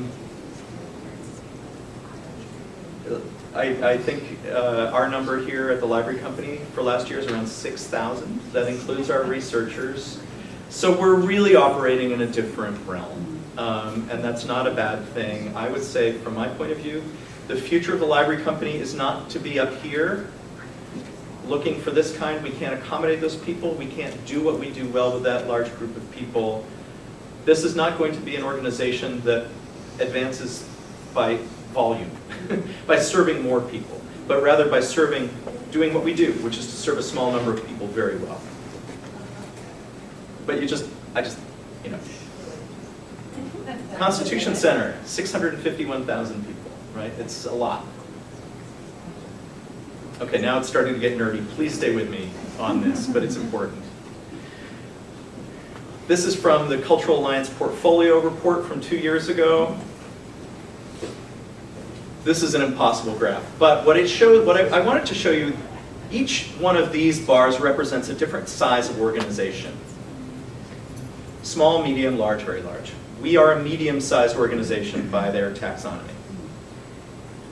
S5: think our number here at the library company for last year is around 6,000. That includes our researchers. So we're really operating in a different realm, and that's not a bad thing. I would say, from my point of view, the future of the library company is not to be up here looking for this kind. We can't accommodate those people. We can't do what we do well with that large group of people. This is not going to be an organization that advances by volume, by serving more people, but rather by doing what we do, which is to serve a small number of people very well. But Constitution Center, 651,000 people, right? It's a lot. Okay, now it's starting to get nerdy. Please stay with me on this, but it's important. This is from the Cultural Alliance Portfolio Report from 2 years ago. This is an impossible graph, but what I wanted to show you, each one of these bars represents a different size of organization. Small, medium, large, very large. We are a medium-sized organization by their taxonomy.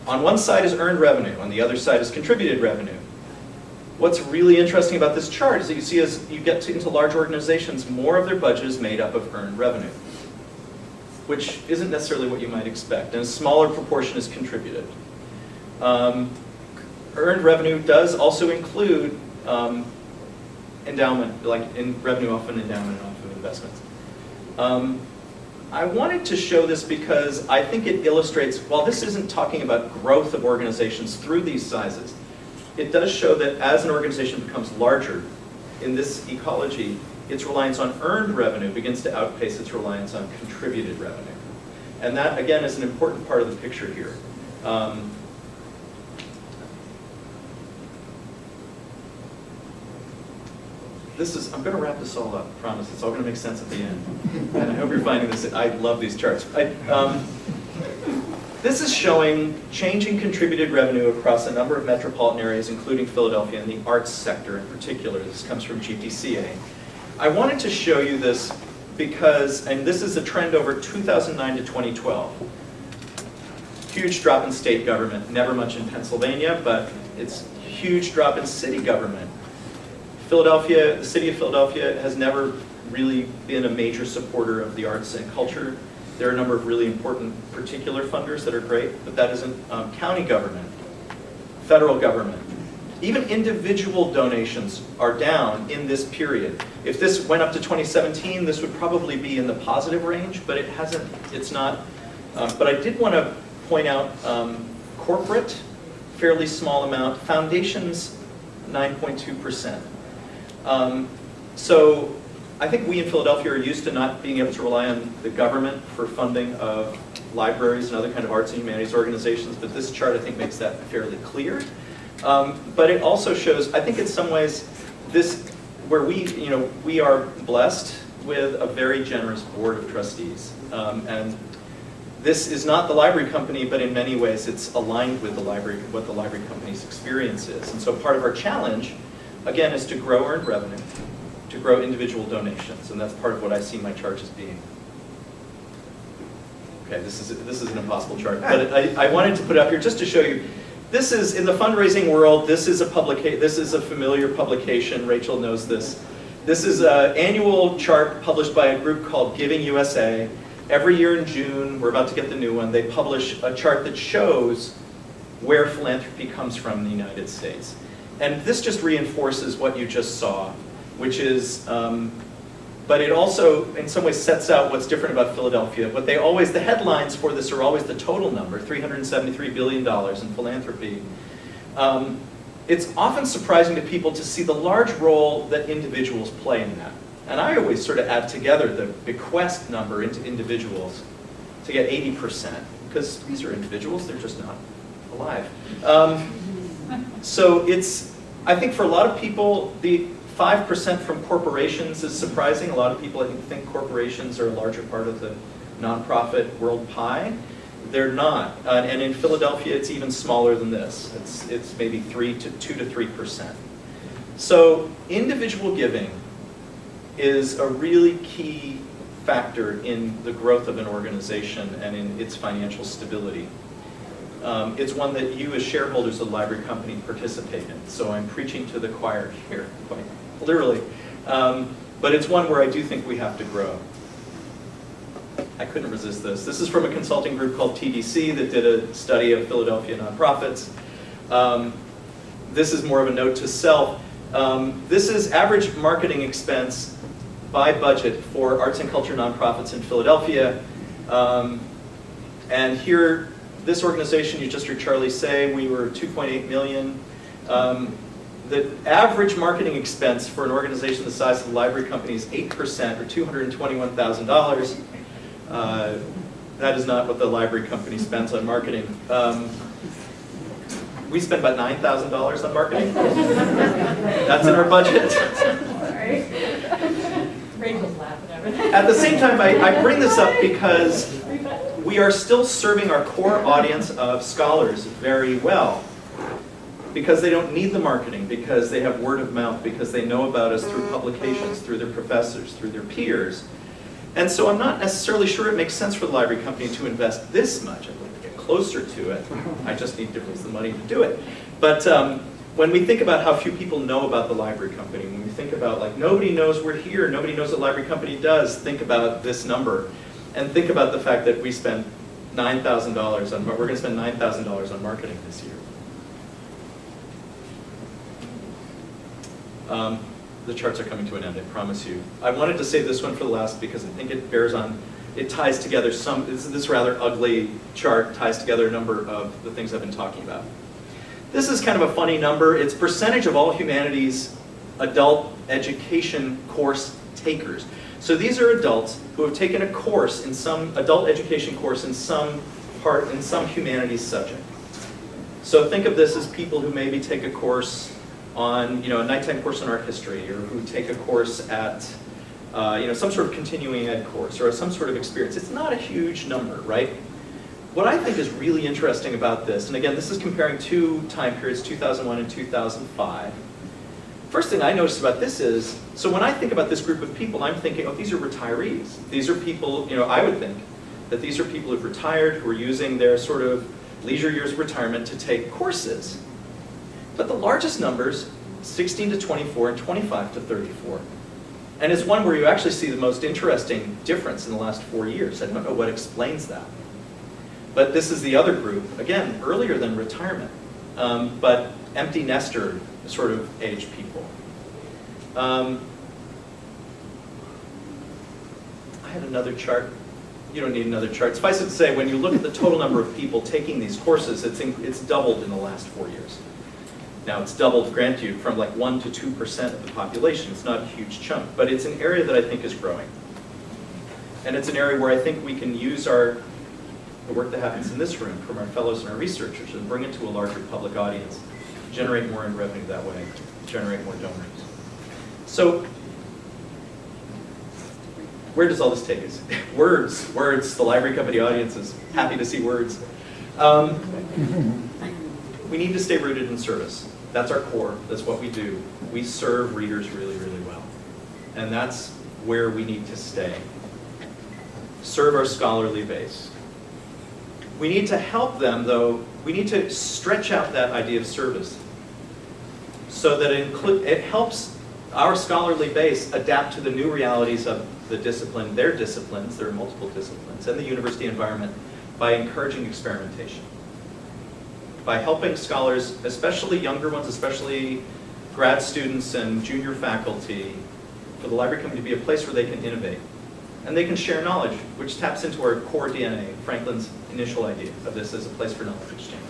S5: On one side is earned revenue, on the other side is contributed revenue. What's really interesting about this chart is that you see as you get into large organizations, more of their budget is made up of earned revenue, which isn't necessarily what you might expect, and a smaller proportion is contributed. Earned revenue does also include endowment, like in revenue off an endowment and off of investments. I wanted to show this because I think it illustrates, while this isn't talking about growth of organizations through these sizes, it does show that as an organization becomes larger in this ecology, its reliance on earned revenue begins to outpace its reliance on contributed revenue. And that, again, is an important part of the picture here. I'm going to wrap this all up, I promise. It's all going to make sense at the end. And I hope you're finding this. I love these charts. This is showing changing contributed revenue across a number of metropolitan areas, including Philadelphia, and the arts sector in particular. This comes from GPCA. I wanted to show you this because, and this is a trend over 2009 to 2012. Huge drop in state government, never much in Pennsylvania, but it's a huge drop in city government. Philadelphia, the city of Philadelphia has never really been a major supporter of the arts and culture. There are a number of really important particular funders that are great, but that isn't county government, federal government. Even individual donations are down in this period. If this went up to 2017, this would probably be in the positive range, but it hasn't, it's not. But I did want to point out corporate, fairly small amount, foundations, 9.2%. So I think we in Philadelphia are used to not being able to rely on the government for funding of libraries and other kind of arts and humanities organizations, but this chart I think makes that fairly clear. But it also shows, I think in some ways, this, where we are blessed with a very generous board of trustees. And this is not the library company, but in many ways it's aligned with the library, what the library company's experience is. And so part of our challenge, again, is to grow earned revenue, to grow individual donations, and that's part of what I see my chart as being. Okay, this is an impossible chart, but I wanted to put it up here just to show you. This is, in the fundraising world, this is a familiar publication. Rachel knows this. This is an annual chart published by a group called Giving USA. Every year in June, we're about to get the new one, they publish a chart that shows where philanthropy comes from in the United States. And this just reinforces what you just saw, which is, but it also in some ways sets out what's different about Philadelphia. What they always, the headlines for this are always the total number, $373 billion in philanthropy. It's often surprising to people to see the large role that individuals play in that. And I always sort of add together the bequest number into individuals to get 80%, because these are individuals, they're just not alive. So it's, I think for a lot of people, the 5% from corporations is surprising. A lot of people, I think corporations are a larger part of the nonprofit world pie. They're not, and in Philadelphia, it's even smaller than this. It's maybe 2 to 3%. So individual giving is a really key factor in the growth of an organization and in its financial stability. It's one that you as shareholders of the library company participate in. So I'm preaching to the choir here, quite literally. But it's one where I do think we have to grow. I couldn't resist this. This is from a consulting group called TDC that did a study of Philadelphia nonprofits. This is more of a note to self. This is average marketing expense by budget for arts and culture nonprofits in Philadelphia. And here, this organization, you just heard Charlie say, we were 2.8 million. The average marketing expense for an organization the size of the library company is 8%, or $221,000. That is not what the library company spends on marketing. We spend about $9,000 on marketing. That's in our budget.
S4: Sorry. Rachel's laughing over there.
S5: At the same time, I bring this up because we are still serving our core audience of scholars very well. Because they don't need the marketing, because they have word of mouth, because they know about us through publications, through their professors, through their peers. And so I'm not necessarily sure it makes sense for the library company to invest this much. I'd like to get closer to it. I just need to raise the money to do it. But when we think about how few people know about the library company, when we think about like nobody knows we're here, nobody knows what library company does, think about this number. And think about the fact that we spend $9,000 on, we're going to spend $9,000 on marketing this year. The charts are coming to an end, I promise you. I wanted to save this one for the last because I think it bears on, it ties together some, this rather ugly chart ties together a number of the things I've been talking about. This is kind of a funny number. It's percentage of all humanities adult education course takers. So these are adults who have taken a course in some adult education course in some humanities subject. So think of this as people who maybe take a course on, a nighttime course in art history, or who take a course at, some sort of continuing ed course, or some sort of experience. It's not a huge number, right? What I think is really interesting about this, and again, this is comparing two time periods, 2001 and 2005. First thing I noticed about this is, so when I think about this group of people, I'm thinking, oh, these are retirees. These are people, I would think that these are people who've retired, who are using their sort of leisure years of retirement to take courses. But the largest numbers, 16 to 24 and 25 to 34. And it's one where you actually see the most interesting difference in the last 4 years. I don't know what explains that. But this is the other group, again, earlier than retirement, but empty nester sort of age people. I had another chart. You don't need another chart. Suffice it to say, when you look at the total number of people taking these courses, it's doubled in the last 4 years. Now, it's doubled, grant you, from like 1 to 2% of the population. It's not a huge chunk, but it's an area that I think is growing. And it's an area where I think we can use the work that happens in this room from our fellows and our researchers and bring it to a larger public audience, generate more in revenue that way, generate more donors. So, where does all this take us? Words, the library company audience is happy to see words. We need to stay rooted in service. That's our core, that's what we do. We serve readers really, really well. And that's where we need to stay. Serve our scholarly base. We need to help them, though, we need to stretch out that idea of service so that it helps our scholarly base adapt to the new realities of the discipline, their disciplines, there are multiple disciplines, and the university environment by encouraging experimentation. By helping scholars, especially younger ones, especially grad students and junior faculty, for the library company to be a place where they can innovate. And they can share knowledge, which taps into our core DNA, Franklin's initial idea of this as a place for knowledge exchange.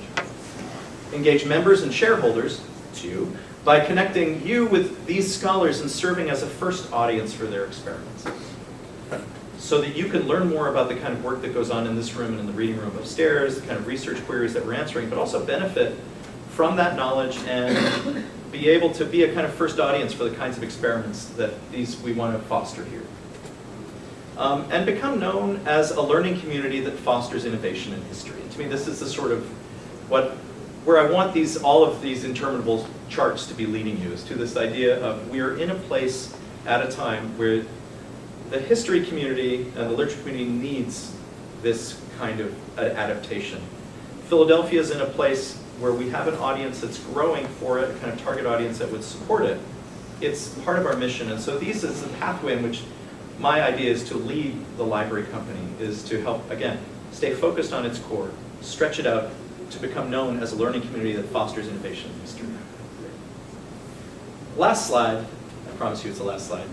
S5: Engage members and shareholders, it's you, by connecting you with these scholars and serving as a first audience for their experiments. So that you can learn more about the kind of work that goes on in this room and in the reading room upstairs, the kind of research queries that we're answering, but also benefit from that knowledge and be able to be a kind of first audience for the kinds of experiments that we want to foster here. And become known as a learning community that fosters innovation in history. And to me, this is the sort of where I want all of these interminable charts to be leading you, is to this idea of we're in a place at a time where the history community and the literature community needs this kind of adaptation. Philadelphia is in a place where we have an audience that's growing for it, a kind of target audience that would support it. It's part of our mission, and so this is the pathway in which my idea is to lead the library company, is to help, again, stay focused on its core, stretch it out to become known as a learning community that fosters innovation in history. Last slide, I promise you it's the last slide.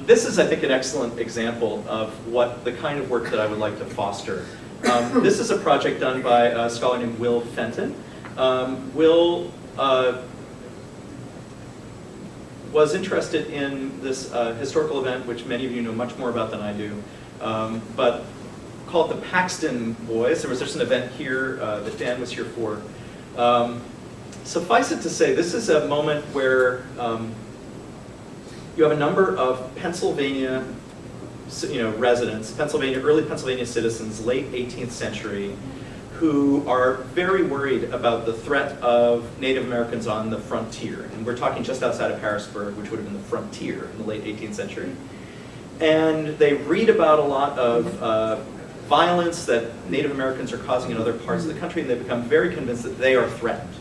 S5: This is, I think, an excellent example of the kind of work that I would like to foster. This is a project done by a scholar named Will Fenton. Will was interested in this historical event, which many of you know much more about than I do, but called the Paxton Boys. There was just an event here that Dan was here for. Suffice it to say, this is a moment where you have a number of Pennsylvania residents, early Pennsylvania citizens, late 18th century, who are very worried about the threat of Native Americans on the frontier. And we're talking just outside of Harrisburg, which would have been the frontier in the late 18th century. And they read about a lot of violence that Native Americans are causing in other parts of the country, and they become very convinced that they are threatened,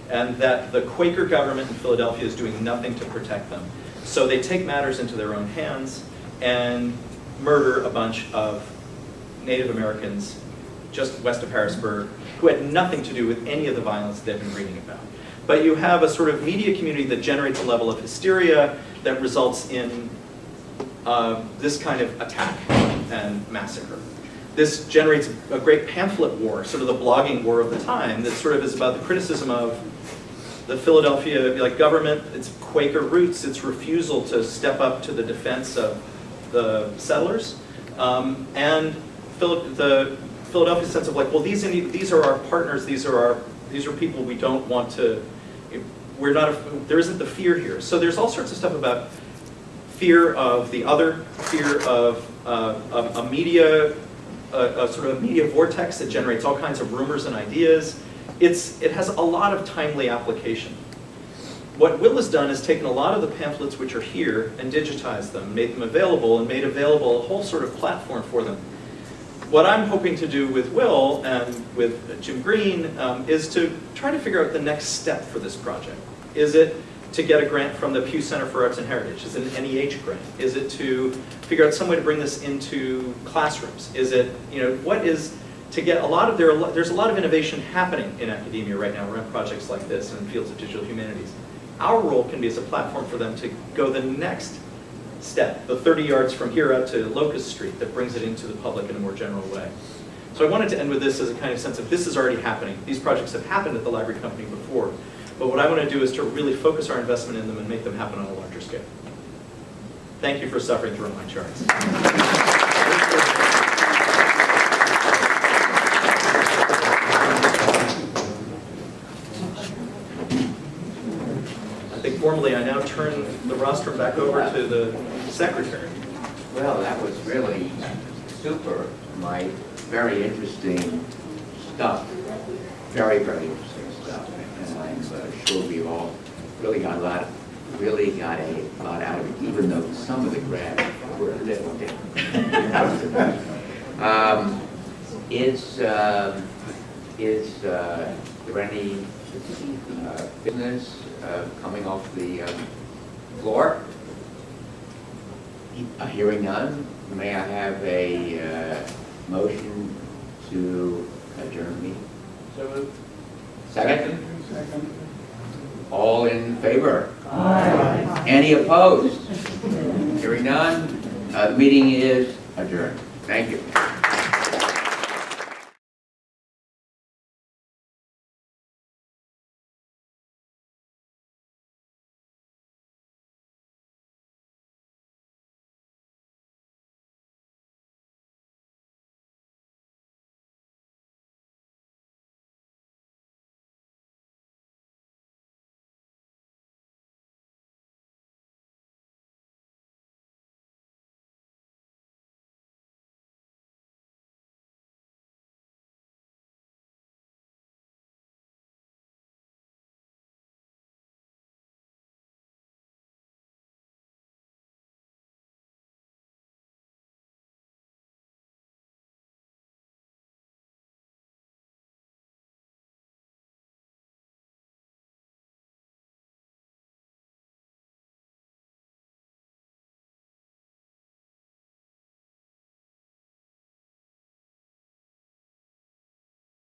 S5: and that the Quaker government in Philadelphia is doing nothing to protect them. So they take matters into their own hands and murder a bunch of Native Americans just west of Harrisburg who had nothing to do with any of the violence they've been reading about. But you have a sort of media community that generates a level of hysteria that results in this kind of attack and massacre. This generates a great pamphlet war, sort of the blogging war of the time, that sort of is about the criticism of the Philadelphia government, its Quaker roots, its refusal to step up to the defense of the settlers, and the Philadelphia sense of well, these are our partners, these are people we don't want to. There isn't the fear here. So there's all sorts of stuff about fear of the other, fear of a media, sort of a media vortex that generates all kinds of rumors and ideas. It has a lot of timely application. What Will has done is taken a lot of the pamphlets which are here and digitized them, made them available, and made available a whole sort of platform for them. What I'm hoping to do with Will and with Jim Green is to try to figure out the next step for this project. Is it to get a grant from the Pew Center for Arts and Heritage? Is it an NEH grant? Is it to figure out some way to bring this into classrooms? Is it, what is, to get a lot of, there's a lot of innovation happening in academia right now around projects like this and in fields of digital humanities. Our role can be as a platform for them to go the next step, the 30 yards from here out to Locust Street, that brings it into the public in a more general way. So I wanted to end with this as a kind of sense of this is already happening. These projects have happened at the library company before. But what I want to do is to really focus our investment in them and make them happen on a larger scale. Thank you for suffering through my charts. I think formally I now turn the rostrum back over to the secretary.
S2: Well, that was really super, Mike. Very interesting stuff. Very, very interesting stuff. And I'm sure we all really got a lot out of it, even though some of the graphs were a little different. Is there any business coming off the floor? Hearing none, may I have a motion to adjourn the meeting? So moved. Second? Second. All in favor? Aye. Any opposed? Hearing none, the meeting is adjourned. Thank you.